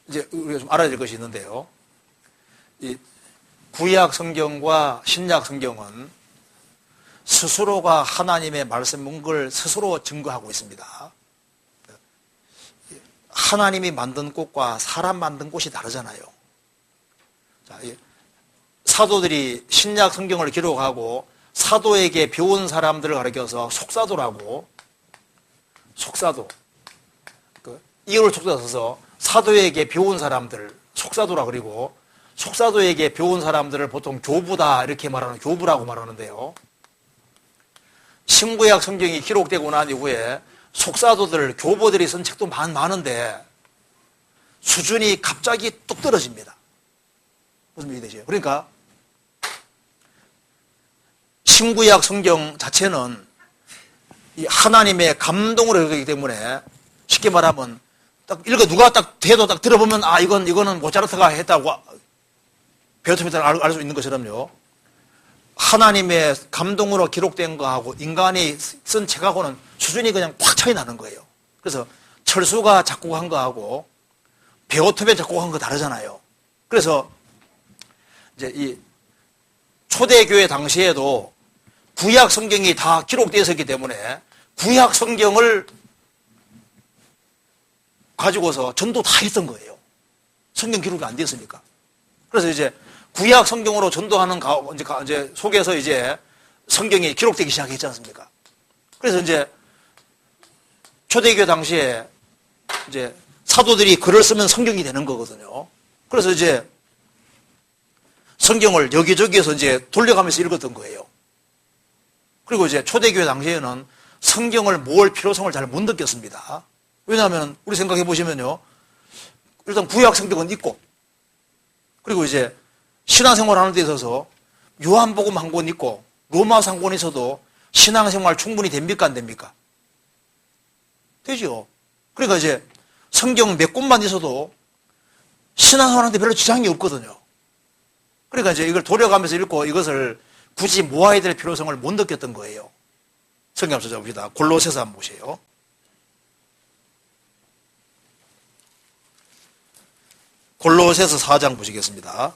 Speaker 1: 이제 우리가 좀 알아야 될 것이 있는데요. 이 구약 성경과 신약 성경은 스스로가 하나님의 말씀인 걸 스스로 증거하고 있습니다. 하나님이 만든 꽃과 사람 만든 꽃이 다르잖아요. 자, 사도들이 신약 성경을 기록하고 사도에게 배운 사람들을 가리켜서 속사도라고, 속사도, 이어를 속사 써서 사도에게 배운 사람들 속사도라 그리고 속사도에게 배운 사람들을 보통 교부다 이렇게 말하는 교부라고 말하는데요. 신구약 성경이 기록되고 난 이후에 속사도들, 교보들이 쓴 책도 많은데 수준이 갑자기 뚝 떨어집니다. 무슨 얘기 되죠? 그러니까 신구약 성경 자체는 이 하나님의 감동으로 읽기 때문에 쉽게 말하면 딱 누가 딱 대도 딱 들어보면 이거는 모차르트가 했다고 베토벤을 알 수 있는 것처럼요. 하나님의 감동으로 기록된 거하고 인간이 쓴 책하고는 수준이 그냥 확 차이 나는 거예요. 그래서 철수가 작곡한 거하고 베토벤 작곡한 거 다르잖아요. 그래서 이제 이 초대교회 당시에도 구약 성경이 다 기록되어 있었기 때문에 구약 성경을 가지고서 전도 다 했던 거예요. 성경 기록이 안 됐으니까. 그래서 이제 구약 성경으로 전도하는 이제 속에서 이제 성경이 기록되기 시작했지 않습니까? 그래서 이제 초대교회 당시에 이제 사도들이 글을 쓰면 성경이 되는 거거든요. 그래서 이제 성경을 여기저기에서 이제 돌려가면서 읽었던 거예요. 그리고 이제 초대교회 당시에는 성경을 모을 필요성을 잘 못 느꼈습니다. 왜냐하면 우리 생각해 보시면요. 일단 구약 성경은 있고 그리고 이제 신앙생활 하는 데 있어서 요한복음 한 권 있고 로마서 한 권 있어도 신앙생활 충분히 됩니까 안 됩니까? 되죠. 그러니까 이제 성경 몇 권만 있어도 신앙생활하는데 별로 지장이 없거든요. 그러니까 이제 이걸 돌려가면서 읽고 이것을 굳이 모아야 될 필요성을 못 느꼈던 거예요. 성경 한번 찾아봅시다. 골로새서 한번 보세요. 골로새서 4장 보시겠습니다.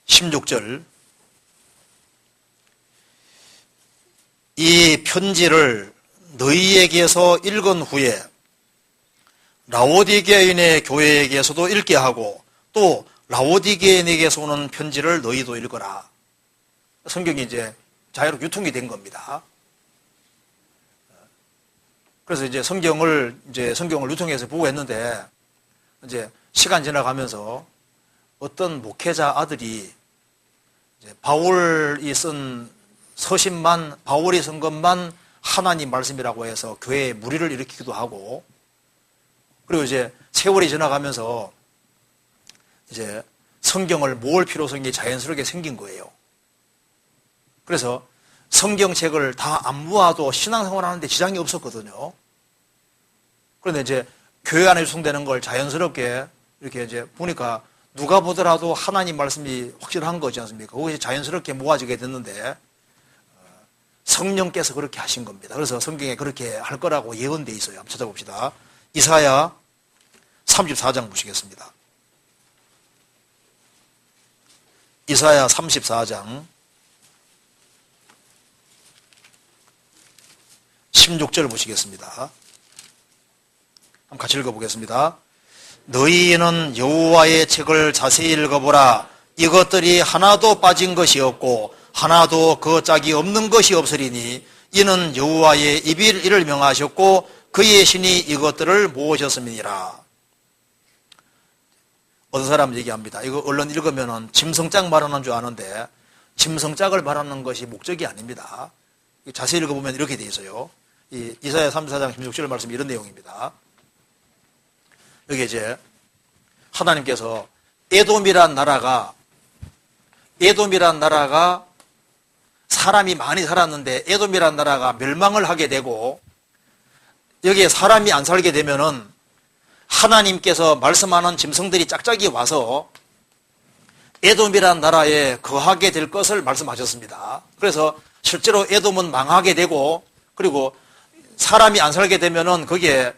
Speaker 1: 1 16절. 이 편지를 너희에게서 읽은 후에 라오디게인의 교회에게서도 읽게 하고 또 라오디게인에게서 오는 편지를 너희도 읽어라. 성경이 이제 자유롭게 유통이 된 겁니다. 그래서 이제 성경을 유통해서 보고 했는데 이제 시간 지나가면서 어떤 목회자 아들이 이제 바울이 쓴 것만 하나님 말씀이라고 해서 교회에 무리를 일으키기도 하고, 그리고 이제 세월이 지나가면서 이제 성경을 모을 필요성이 자연스럽게 생긴 거예요. 그래서 성경책을 다 안 모아도 신앙생활 하는데 지장이 없었거든요. 그런데 이제 교회 안에 유통되는 걸 자연스럽게 이렇게 이제 보니까 누가 보더라도 하나님 말씀이 확실한 거지 않습니까? 그것이 자연스럽게 모아지게 됐는데 성령께서 그렇게 하신 겁니다. 그래서 성경에 그렇게 할 거라고 예언되어 있어요. 한번 찾아봅시다. 이사야 34장 보시겠습니다. 이사야 34장 16절 보시겠습니다. 한번 같이 읽어보겠습니다. 너희는 여호와의 책을 자세히 읽어보라. 이것들이 하나도 빠진 것이 없고 하나도 그 짝이 없는 것이 없으리니 이는 여호와의 입이 이를 명하셨고 그의 신이 이것들을 모으셨음이니라. 어떤 사람은 얘기합니다. 이거 얼른 읽으면 짐승짝 말하는 줄 아는데 짐승짝을 말하는 것이 목적이 아닙니다. 자세히 읽어보면 이렇게 되어 있어요. 이사야 34장 16절 말씀이 이런 내용입니다. 여기 이제 하나님께서 에돔이란 나라가 사람이 많이 살았는데 에돔이란 나라가 멸망을 하게 되고 여기에 사람이 안 살게 되면은 하나님께서 말씀하는 짐승들이 짝짝이 와서 에돔이란 나라에 거하게 될 것을 말씀하셨습니다. 그래서 실제로 에돔은 망하게 되고, 그리고 사람이 안 살게 되면은 거기에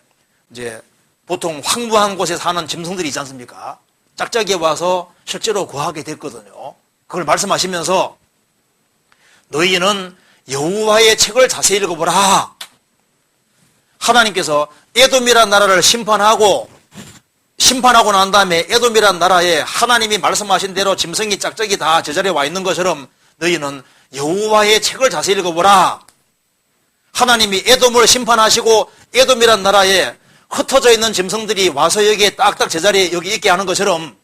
Speaker 1: 이제 보통 황무한 곳에 사는 짐승들이 있지 않습니까? 짝짝이 와서 실제로 거하게 됐거든요. 그걸 말씀하시면서 너희는 여호와의 책을 자세히 읽어보라. 하나님께서 에돔이란 나라를 심판하고 난 다음에 에돔이란 나라에 하나님이 말씀하신 대로 짐승이 짝짝이 다 제자리에 와 있는 것처럼 너희는 여호와의 책을 자세히 읽어보라. 하나님이 에돔을 심판하시고 에돔이란 나라에 흩어져 있는 짐승들이 와서 여기에 딱딱 제자리에 여기 있게 하는 것처럼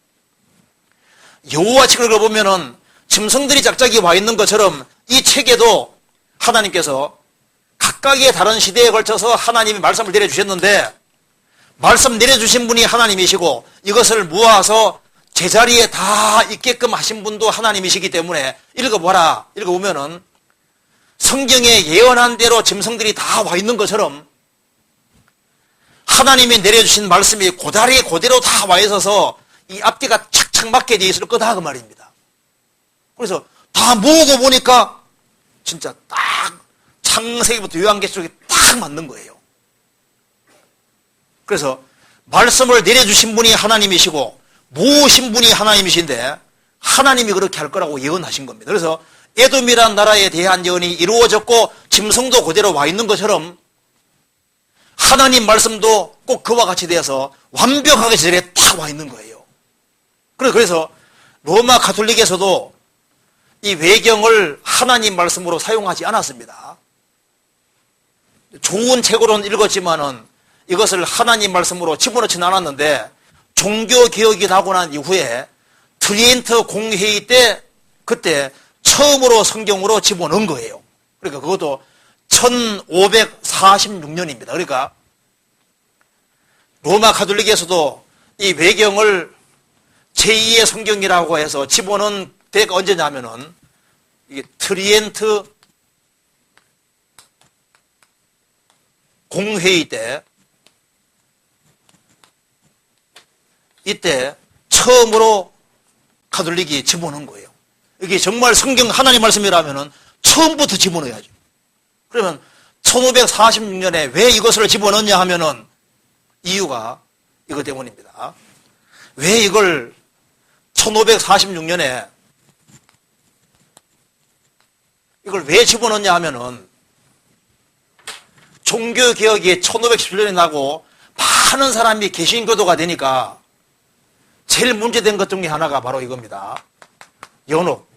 Speaker 1: 여호와 책을 읽어보면은 짐승들이 짝짝이 와 있는 것처럼 이 책에도 하나님께서 각각의 다른 시대에 걸쳐서 하나님이 말씀을 내려주셨는데 말씀 내려주신 분이 하나님이시고 이것을 모아서 제자리에 다 있게끔 하신 분도 하나님이시기 때문에 읽어보면은 성경에 예언한 대로 짐승들이 다 와 있는 것처럼 하나님이 내려주신 말씀이 그대로 다 와 있어서 이 앞뒤가 착착 맞게 되어 있을 거다 그 말입니다. 그래서 다 모으고 보니까 진짜 딱 창세기부터 요한계시록에 딱 맞는 거예요. 그래서 말씀을 내려주신 분이 하나님이시고 모으신 분이 하나님이신데 하나님이 그렇게 할 거라고 예언하신 겁니다. 그래서 에돔이란 나라에 대한 예언이 이루어졌고 짐승도 그대로 와 있는 것처럼 하나님 말씀도 꼭 그와 같이 되어서 완벽하게 제자리에 딱 와 있는 거예요. 그래서 로마 가톨릭에서도 이 외경을 하나님 말씀으로 사용하지 않았습니다. 좋은 책으로는 읽었지만은 이것을 하나님 말씀으로 집어넣지는 않았는데 종교개혁이 나고 난 이후에 트리엔트 공회의 때 그때 처음으로 성경으로 집어넣은 거예요. 그러니까 그것도 1546년입니다. 그러니까 로마 가톨릭에서도 이 외경을 제2의 성경이라고 해서 집어넣은 때가 언제냐면은 이게 트리엔트 공회의 때 이때 처음으로 가톨릭이 집어넣은 거예요. 이게 정말 성경 하나님 말씀이라면은 처음부터 집어넣어야죠. 그러면 1546년에 왜 이것을 집어넣냐 하면은 이유가 이것 때문입니다. 왜 이걸 1546년에 이걸 왜 집어넣냐 하면은 종교개혁이 1517년에 나고 많은 사람이 개신교도가 되니까 제일 문제된 것 중에 하나가 바로 이겁니다. 연옥.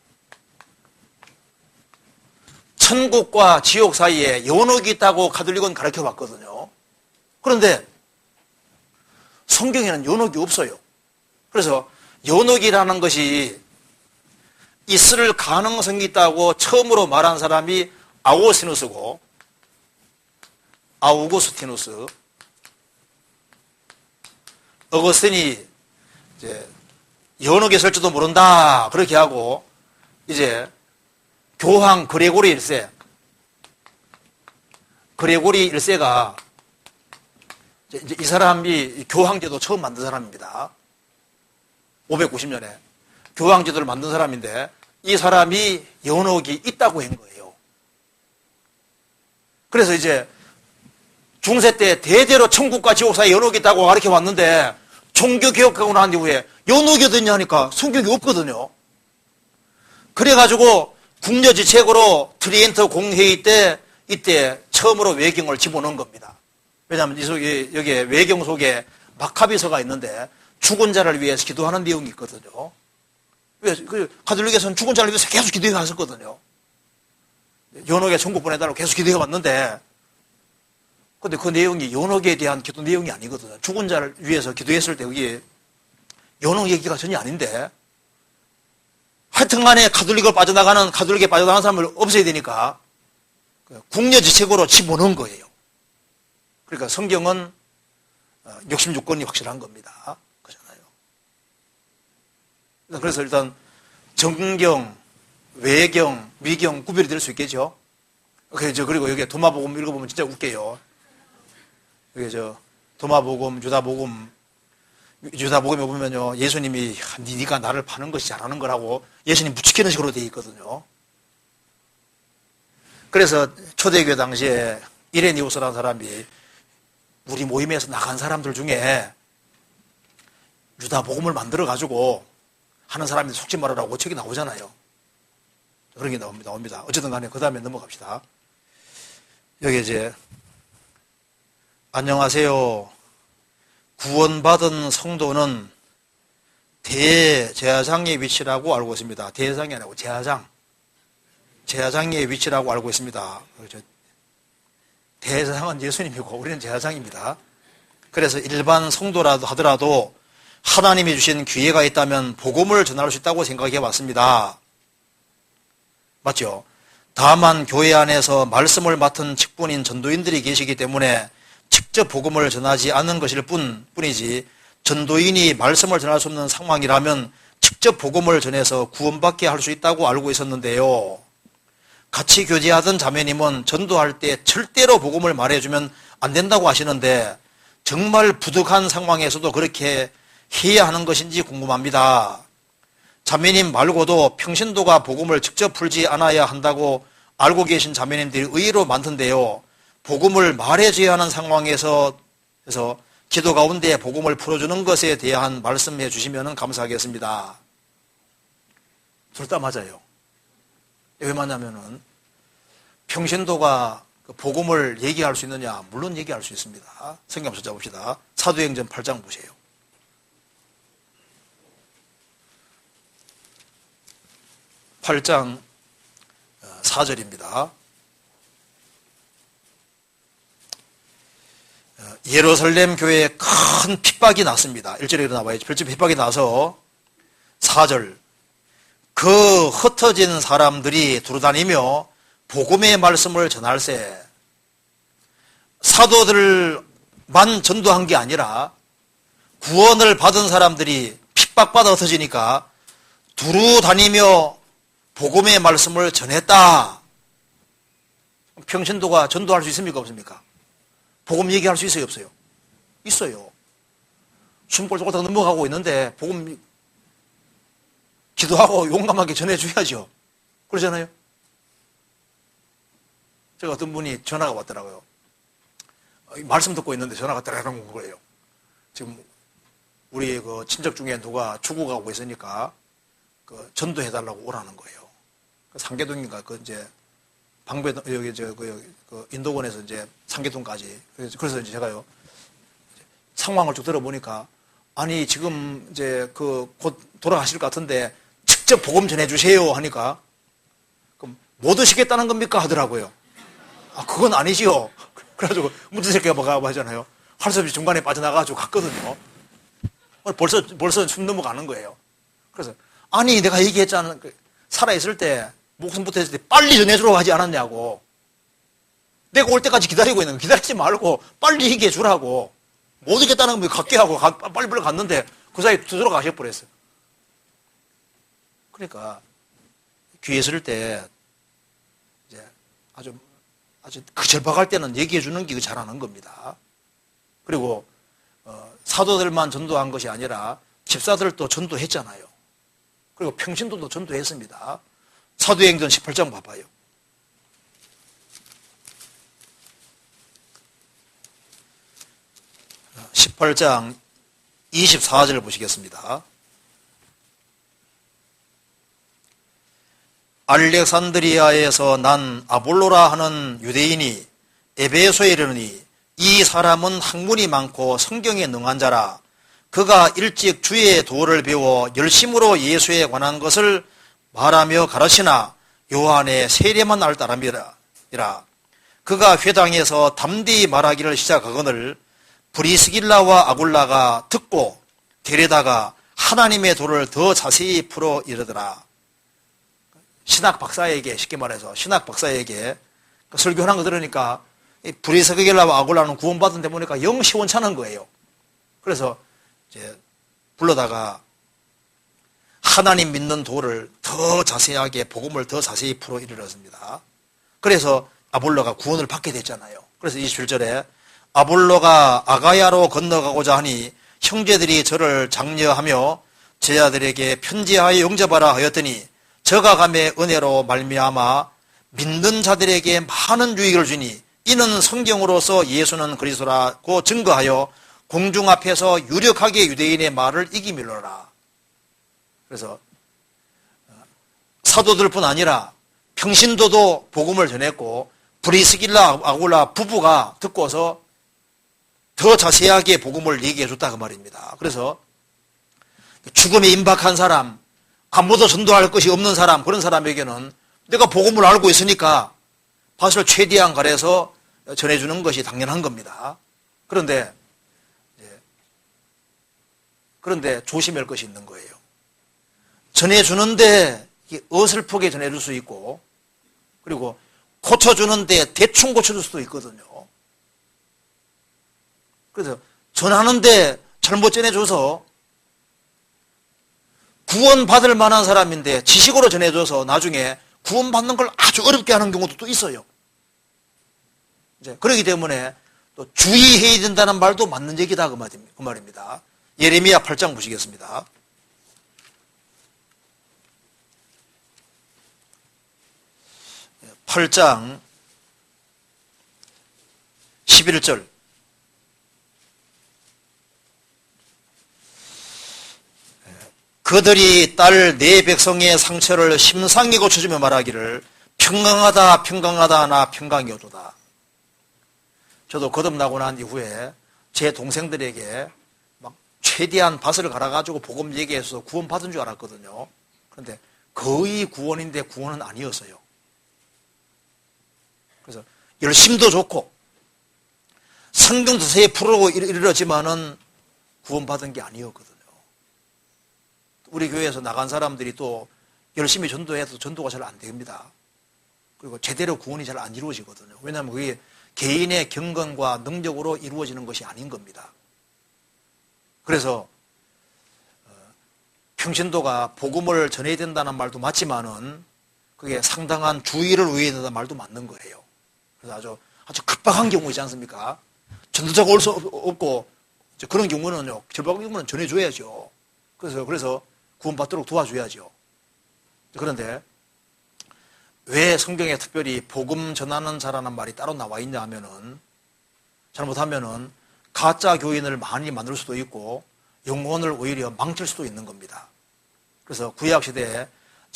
Speaker 1: 천국과 지옥 사이에 연옥이 있다고 가톨릭은 가르쳐 왔거든요. 그런데 성경에는 연옥이 없어요. 그래서 연옥이라는 것이 있을 가능성이 있다고 처음으로 말한 사람이 아우구스티누스고, 아우구스티누스. 어거스틴이 이제 연옥이 있을지도 모른다 그렇게 하고, 이제 교황 그레고리 1세, 그레고리 1세가 이제 이 사람이 교황제도 처음 만든 사람입니다. 590년에 교황제도를 만든 사람인데 이 사람이 연옥이 있다고 한 거예요. 그래서 이제 중세 때 대대로 천국과 지옥 사이에 연옥이 있다고 가르쳐 왔는데 종교개혁하고 난 이후에 연옥이 어딨냐 하니까 성경이 없거든요. 그래가지고 국려지책으로 트리엔트 공회의 때 이때 처음으로 외경을 집어넣은 겁니다. 왜냐하면 여기에 외경 속에 마카비서가 있는데 죽은 자를 위해서 기도하는 내용이 있거든요. 왜? 가톨릭에서는 죽은 자를 위해서 계속 기도해 왔었거든요. 연옥에 천국 보내달라고 계속 기도해 왔는데, 근데 그 내용이 연옥에 대한 기도 내용이 아니거든요. 죽은 자를 위해서 기도했을 때 여기 연옥 얘기가 전혀 아닌데, 하여튼 간에 가톨릭에 빠져나가는 사람을 없애야 되니까 국려지책으로 집어넣은 거예요. 그러니까 성경은 욕심 조건이 확실한 겁니다. 그렇잖아요. 그래서 일단 정경, 외경, 미경 구별이 될 수 있겠죠. 그리고 여기 도마복음 읽어보면 진짜 웃겨요. 여기 도마복음, 유다복음에 보면요, 예수님이 네가 나를 파는 것이 잘하는 거라고 예수님 무치키는 식으로 되어 있거든요. 그래서 초대교회 당시에 이레니우스라는 사람이 우리 모임에서 나간 사람들 중에 유다복음을 만들어가지고 하는 사람이 속지 말으라고 책이 나오잖아요. 그런 게 나옵니다. 어쨌든 간에 그 다음에 넘어갑시다. 여기 이제 안녕하세요. 구원받은 성도는 대제사장의 위치라고 알고 있습니다. 대제사장이 아니고 제사장의 위치라고 알고 있습니다. 대제사장은 예수님이고 우리는 제사장입니다. 그래서 일반 성도라도 하더라도 하나님이 주신 기회가 있다면 복음을 전할 수 있다고 생각해 왔습니다. 맞죠? 다만 교회 안에서 말씀을 맡은 직분인 전도인들이 계시기 때문에 직접 복음을 전하지 않는 것일 뿐이지 전도인이 말씀을 전할 수 없는 상황이라면 직접 복음을 전해서 구원받게 할 수 있다고 알고 있었는데요. 같이 교제하던 자매님은 전도할 때 절대로 복음을 말해주면 안 된다고 하시는데 정말 부득한 상황에서도 그렇게 해야 하는 것인지 궁금합니다. 자매님 말고도 평신도가 복음을 직접 풀지 않아야 한다고 알고 계신 자매님들이 의외로 많던데요. 복음을 말해줘야 하는 상황에서 기도 가운데 복음을 풀어주는 것에 대한 말씀해 주시면 감사하겠습니다. 둘 다 맞아요. 왜 맞냐면은 평신도가 복음을 얘기할 수 있느냐? 물론 얘기할 수 있습니다. 성경 한번 찾아봅시다. 사도행전 8장 보세요. 8장 4절입니다. 예루살렘 교회에 큰 핍박이 났습니다. 1절에 나와야지. 별점 핍박이 나서 4절. 그 흩어진 사람들이 두루다니며 복음의 말씀을 전할세. 사도들만 전도한 게 아니라 구원을 받은 사람들이 핍박받아 흩어지니까 두루다니며 복음의 말씀을 전했다. 평신도가 전도할 수 있습니까? 없습니까? 복음 얘기할 수 있어요? 없어요? 있어요. 숨골 쏙 넘어가고 있는데 복음 기도하고 용감하게 전해줘야죠. 그러잖아요. 제가 어떤 분이 전화가 왔더라고요. 말씀 듣고 있는데 전화가 따라랑 온 거예요. 지금 우리 그 친척 중에 누가 죽어가고 있으니까 그 전도해달라고 오라는 거예요. 상계동인가 그 이제 방배, 여기, 그 인도권에서 이제 상계동까지. 그래서 이제 제가요, 상황을 쭉 들어보니까, 아니, 지금 이제 곧 돌아가실 것 같은데, 직접 복음 전해주세요 하니까, 그럼 못 드시겠다는 겁니까? 하더라고요. 아, 그건 아니지요. 그래가지고, 문제새끼가 뭐가 하잖아요. 할 수 없이 중간에 빠져나가가지고 갔거든요. 벌써 숨 넘어가는 거예요. 그래서, 아니, 내가 얘기했잖아. 살아있을 때, 목숨 붙어 있을 때 빨리 전해주라고 하지 않았냐고. 내가 올 때까지 기다리고 있는 거 기다리지 말고 빨리 얘기해 주라고. 못 오겠다는 거 갖게 하고 빨리 갔는데 그 사이에 두드러 가셔버렸어요. 그러니까 귀에 있을 때 이제 아주 그 절박할 때는 얘기해 주는 게 잘하는 겁니다. 그리고 사도들만 전도한 것이 아니라 집사들도 전도했잖아요. 그리고 평신도도 전도했습니다. 사도행전 18장 봐봐요. 18장 24절 보시겠습니다. 알렉산드리아에서 난 아볼로라 하는 유대인이 에베소에 이르니 이 사람은 학문이 많고 성경에 능한 자라. 그가 일찍 주의 도를 배워 열심으로 예수에 관한 것을 말하며 가르치나 요한의 세례만 알 따름이라. 그가 회당에서 담대히 말하기를 시작하거늘 브리스길라와 아굴라가 듣고 데려다가 하나님의 도를 더 자세히 풀어 이르더라. 신학 박사에게, 쉽게 말해서 신학 박사에게 설교하는 거 들으니까 브리스길라와 아굴라는 구원받은 데 보니까 영 시원찮은 거예요. 그래서 이제 불러다가 하나님 믿는 도를 더 자세하게, 복음을 더 자세히 풀어 이르렀습니다. 그래서 아볼로가 구원을 받게 됐잖아요. 그래서 27절에 아볼로가 아가야로 건너가고자 하니 형제들이 저를 장려하며 제자들에게 편지하여 영접하라 하였더니 저가 감의 은혜로 말미암아 믿는 자들에게 많은 유익을 주니 이는 성경으로서 예수는 그리스도라고 증거하여 공중 앞에서 유력하게 유대인의 말을 이기밀러라. 그래서 사도들뿐 아니라 평신도도 복음을 전했고 브리스길라 아굴라 부부가 듣고서 더 자세하게 복음을 얘기해 줬다 그 말입니다. 그래서 죽음에 임박한 사람, 아무도 전도할 것이 없는 사람, 그런 사람에게는 내가 복음을 알고 있으니까 밭을 최대한 가려서 전해주는 것이 당연한 겁니다. 그런데 조심할 것이 있는 거예요. 전해주는데 어설프게 전해줄 수 있고, 그리고 고쳐주는데 대충 고쳐줄 수도 있거든요. 그래서 전하는데 잘못 전해줘서 구원받을 만한 사람인데 지식으로 전해줘서 나중에 구원받는 걸 아주 어렵게 하는 경우도 또 있어요. 이제 그렇기 때문에 또 주의해야 된다는 말도 맞는 얘기다 그 말입니다. 예레미야 8장 보시겠습니다. 8장 11절. 그들이 딸 내 백성의 상처를 심상히 고쳐주며 말하기를 평강하다 평강하다 나 평강이 오도다. 저도 거듭나고 난 이후에 제 동생들에게 막 최대한 밭을 갈아가지고 복음 얘기해서 구원 받은 줄 알았거든요. 그런데 거의 구원인데 구원은 아니었어요. 그래서 열심도 좋고 성경도 세 풀고 이르렀지만은 구원받은 게 아니었거든요. 우리 교회에서 나간 사람들이 또 열심히 전도해도 전도가 잘 안 됩니다. 그리고 제대로 구원이 잘 안 이루어지거든요. 왜냐하면 그게 개인의 경건과 능력으로 이루어지는 것이 아닌 겁니다. 그래서 평신도가 복음을 전해야 된다는 말도 맞지만은 그게 상당한 주의를 위해야 된다는 말도 맞는 거예요. 그래서 아주 급박한 경우 있지 않습니까? 전도자가 올 수 없고 그런 경우는요, 절박한 경우는 전해줘야죠. 그래서 구원받도록 도와줘야죠. 그런데 왜 성경에 특별히 복음 전하는 자라는 말이 따로 나와 있냐 하면은 잘못하면은 가짜 교인을 많이 만들 수도 있고 영혼을 오히려 망칠 수도 있는 겁니다. 그래서 구약 시대에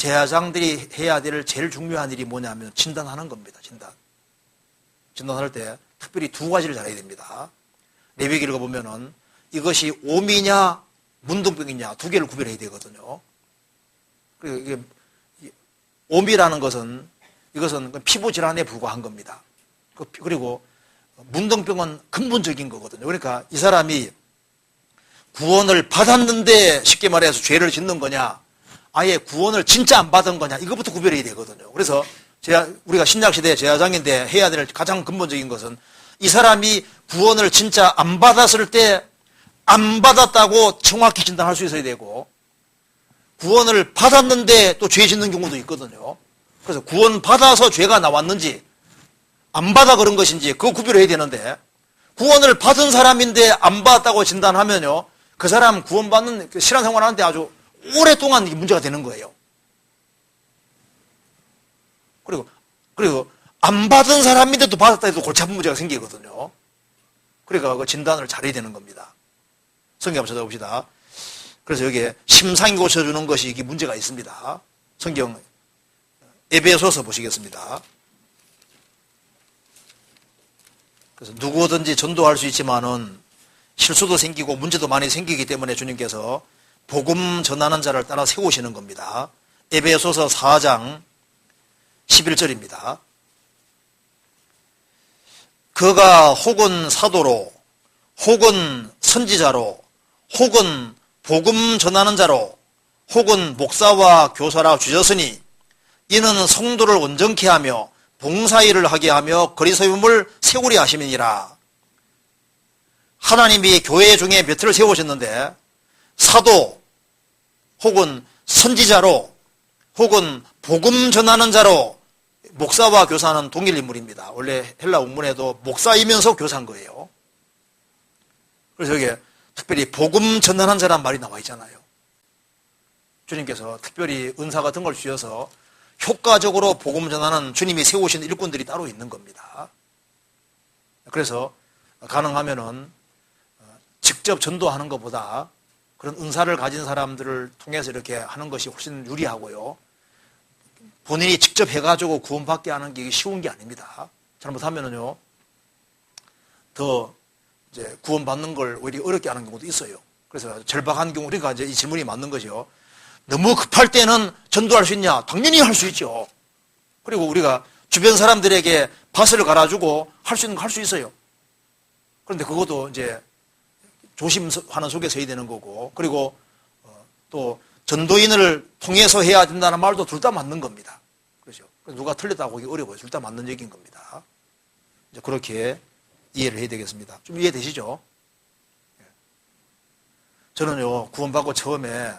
Speaker 1: 제사장들이 해야 될 제일 중요한 일이 뭐냐면 진단하는 겁니다. 진단할 때 특별히 두 가지를 잘해야 됩니다. 레위기를 보면은 이것이 오미냐 문둥병이냐 두 개를 구별해야 되거든요. 그리고 이게 오미라는 것은 이것은 피부 질환에 불과한 겁니다. 그리고 문둥병은 근본적인 거거든요. 그러니까 이 사람이 구원을 받았는데 쉽게 말해서 죄를 짓는 거냐, 아예 구원을 진짜 안 받은 거냐, 이것부터 구별해야 되거든요. 그래서 우리가 신약시대 제사장인데 해야 될 가장 근본적인 것은 이 사람이 구원을 진짜 안 받았을 때 안 받았다고 정확히 진단할 수 있어야 되고, 구원을 받았는데 또 죄 짓는 경우도 있거든요. 그래서 구원 받아서 죄가 나왔는지 안 받아 그런 것인지 그거 구별해야 되는데, 구원을 받은 사람인데 안 받았다고 진단하면요, 그 사람 구원받는 신앙생활하는데 아주 오랫동안 문제가 되는 거예요. 그리고 안 받은 사람인데도 받았다 해도 골치 아픈 문제가 생기거든요. 그러니까 그 진단을 잘해야 되는 겁니다. 성경 한번 찾아봅시다. 그래서 여기에 심상이 고쳐주는 것이 이게 문제가 있습니다. 성경 에베소서 보시겠습니다. 그래서 누구든지 전도할 수 있지만은 실수도 생기고 문제도 많이 생기기 때문에 주님께서 복음 전하는 자를 따라 세우시는 겁니다. 에베소서 4장 11절입니다. 그가 혹은 사도로 혹은 선지자로 혹은 복음 전하는 자로 혹은 목사와 교사라 주셨으니 이는 성도를 온전케 하며 봉사일을 하게 하며 거리세움을 세우려 하심이니라. 하나님이 교회 중에 몇 을 세우셨는데 사도 혹은 선지자로 혹은 복음 전하는 자로, 목사와 교사는 동일 인물입니다. 원래 헬라 원문에도 목사이면서 교사인 거예요. 그래서 여기에 특별히 복음 전하는 자란 말이 나와 있잖아요. 주님께서 특별히 은사 같은 걸 주셔서 효과적으로 복음 전하는 주님이 세우신 일꾼들이 따로 있는 겁니다. 그래서 가능하면은 직접 전도하는 것보다 그런 은사를 가진 사람들을 통해서 이렇게 하는 것이 훨씬 유리하고요. 본인이 직접 해가지고 구원받게 하는 게 쉬운 게 아닙니다. 잘못하면은요, 더 이제 구원받는 걸 오히려 어렵게 하는 경우도 있어요. 그래서 절박한 경우, 그러니까 이제 이 질문이 맞는 거죠. 너무 급할 때는 전도할 수 있냐? 당연히 할 수 있죠. 그리고 우리가 주변 사람들에게 밭을 갈아주고 할 수 있는 거 할 수 있어요. 그런데 그것도 이제 조심하는 속에 서야 되는 거고, 그리고 또 전도인을 통해서 해야 된다는 말도 둘 다 맞는 겁니다. 그렇죠? 누가 틀렸다고 하기 어려워요. 둘 다 맞는 얘기인 겁니다. 이제 그렇게 이해를 해야 되겠습니다. 좀 이해되시죠? 저는요, 구원받고 처음에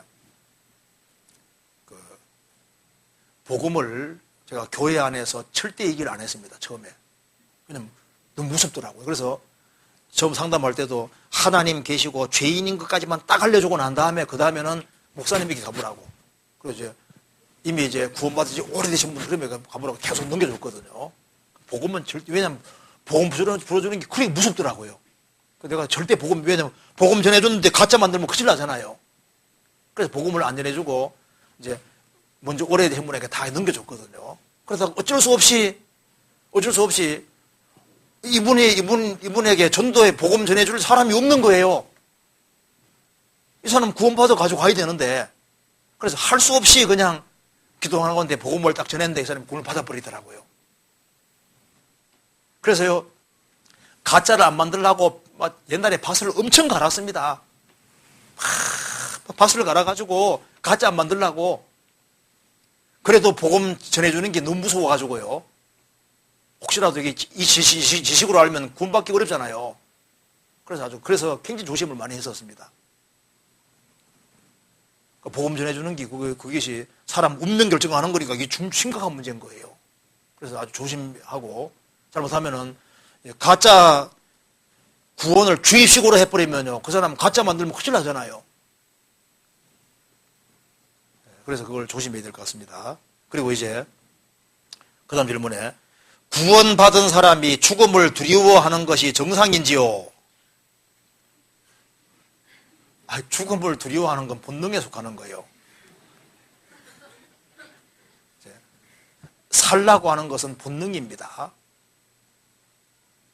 Speaker 1: 복음을 제가 교회 안에서 절대 얘기를 안 했습니다. 처음에. 왜냐면 너무 무섭더라고요. 그래서 처음 상담할 때도 하나님 계시고 죄인인 것까지만 딱 알려주고 난 다음에 그 다음에는 목사님에게 가보라고. 그리고 이제 이미 이제 구원받은 지 오래되신 분들에게 가보라고 계속 넘겨줬거든요. 복음은 절대, 왜냐면 복음 불어주는 게 그렇게 무섭더라고요. 내가 절대 복음, 왜냐면 복음 전해줬는데 가짜 만들면 큰일 나잖아요. 그래서 복음을 안 전해주고 이제 먼저 오래된 분에게 다 넘겨줬거든요. 그래서 어쩔 수 없이 이분에게 전도의 복음 전해줄 사람이 없는 거예요. 이 사람 구원받아 가지고 가야 되는데, 그래서 할 수 없이 그냥 기도하는 건데 복음을 딱 전했는데 이 사람이 구원을 받아버리더라고요. 그래서요, 가짜를 안 만들려고 옛날에 밭을 엄청 갈았습니다. 밭을 갈아가지고 가짜 안 만들려고. 그래도 복음 전해주는 게 너무 무서워가지고요. 혹시라도 이게 이 지식으로 알면 구원받기 어렵잖아요. 그래서 굉장히 조심을 많이 했었습니다. 복음 전해주는 게 그것이 사람 운명 결정하는 거니까 이게 심각한 문제인 거예요. 그래서 아주 조심하고, 잘못하면은 가짜 구원을 주입식으로 해버리면요, 그 사람 가짜 만들면 큰일 나잖아요. 그래서 그걸 조심해야 될 것 같습니다. 그리고 이제 그 다음 질문에, 구원받은 사람이 죽음을 두려워하는 것이 정상인지요? 죽음을 두려워하는 건 본능에 속하는 거예요. 살라고 하는 것은 본능입니다.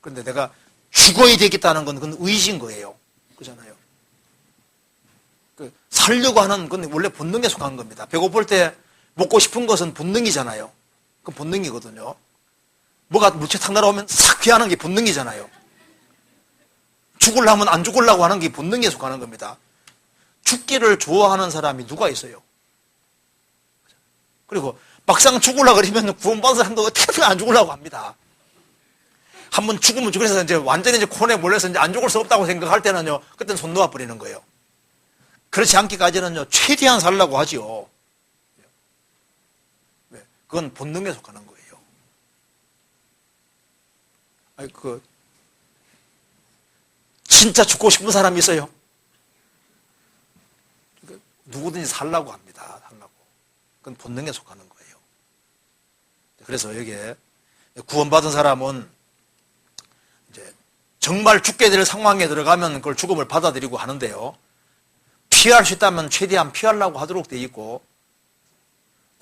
Speaker 1: 그런데 내가 죽어야 되겠다는 건 그건 의지인 거예요. 그렇잖아요. 살려고 하는 건 원래 본능에 속한 겁니다. 배고플 때 먹고 싶은 것은 본능이잖아요. 그건 본능이거든요. 뭐가 물체 탁 날아오면 싹 피하는 게 본능이잖아요. 죽으려면 안 죽으려고 하는 게 본능에 속하는 겁니다. 죽기를 좋아하는 사람이 누가 있어요? 그리고 막상 죽으려고 그러면 구원받은 사람도 어떻게든 안 죽으려고 합니다. 한번 죽으면 죽어서 이제 완전히 코너에 몰려서 이제 안 죽을 수 없다고 생각할 때는요, 그때는 손 놓아 버리는 거예요. 그렇지 않기까지는요, 최대한 살려고 하지요. 그건 본능에 속하는 거예요. 아니, 진짜 죽고 싶은 사람이 있어요? 누구든지 살라고 합니다. 살라고. 그건 본능에 속하는 거예요. 그래서 여기에 구원받은 사람은 이제 정말 죽게 될 상황에 들어가면 그걸 죽음을 받아들이고 하는데요. 피할 수 있다면 최대한 피하려고 하도록 돼 있고,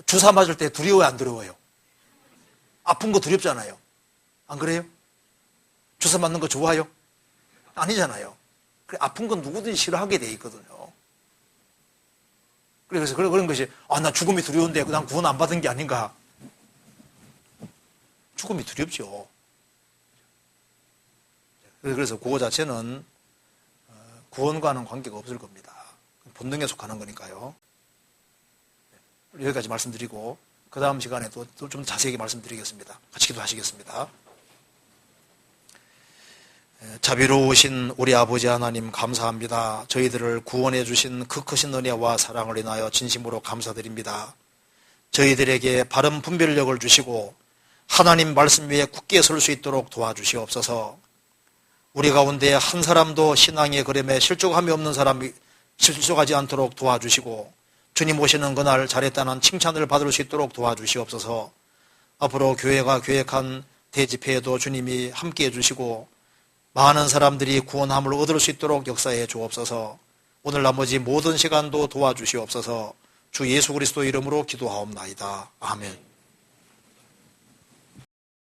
Speaker 1: 주사 맞을 때 두려워요, 안 두려워요? 아픈 거 두렵잖아요. 안 그래요? 주사 맞는 거 좋아요? 아니잖아요. 아픈 건 누구든지 싫어하게 돼 있거든요. 그래서 그런 것이, 나 죽음이 두려운데 난 구원 안 받은 게 아닌가. 죽음이 두렵죠. 그래서 그거 자체는 구원과는 관계가 없을 겁니다. 본능에 속하는 거니까요. 여기까지 말씀드리고 그 다음 시간에 또 좀 자세하게 말씀드리겠습니다. 같이 기도하시겠습니다. 자비로우신 우리 아버지 하나님 감사합니다. 저희들을 구원해 주신 그 크신 은혜와 사랑을 인하여 진심으로 감사드립니다. 저희들에게 바른 분별력을 주시고 하나님 말씀 위에 굳게 설 수 있도록 도와주시옵소서. 우리 가운데 한 사람도 신앙의 걸음에 실족함이 없는 사람이 실족하지 않도록 도와주시고 주님 오시는 그날 잘했다는 칭찬을 받을 수 있도록 도와주시옵소서. 앞으로 교회가 계획한 대집회에도 주님이 함께해 주시고 많은 사람들이 구원함을 얻을 수 있도록 역사해 주옵소서. 오늘 나머지 모든 시간도 도와주시옵소서. 주 예수 그리스도 이름으로 기도하옵나이다. 아멘.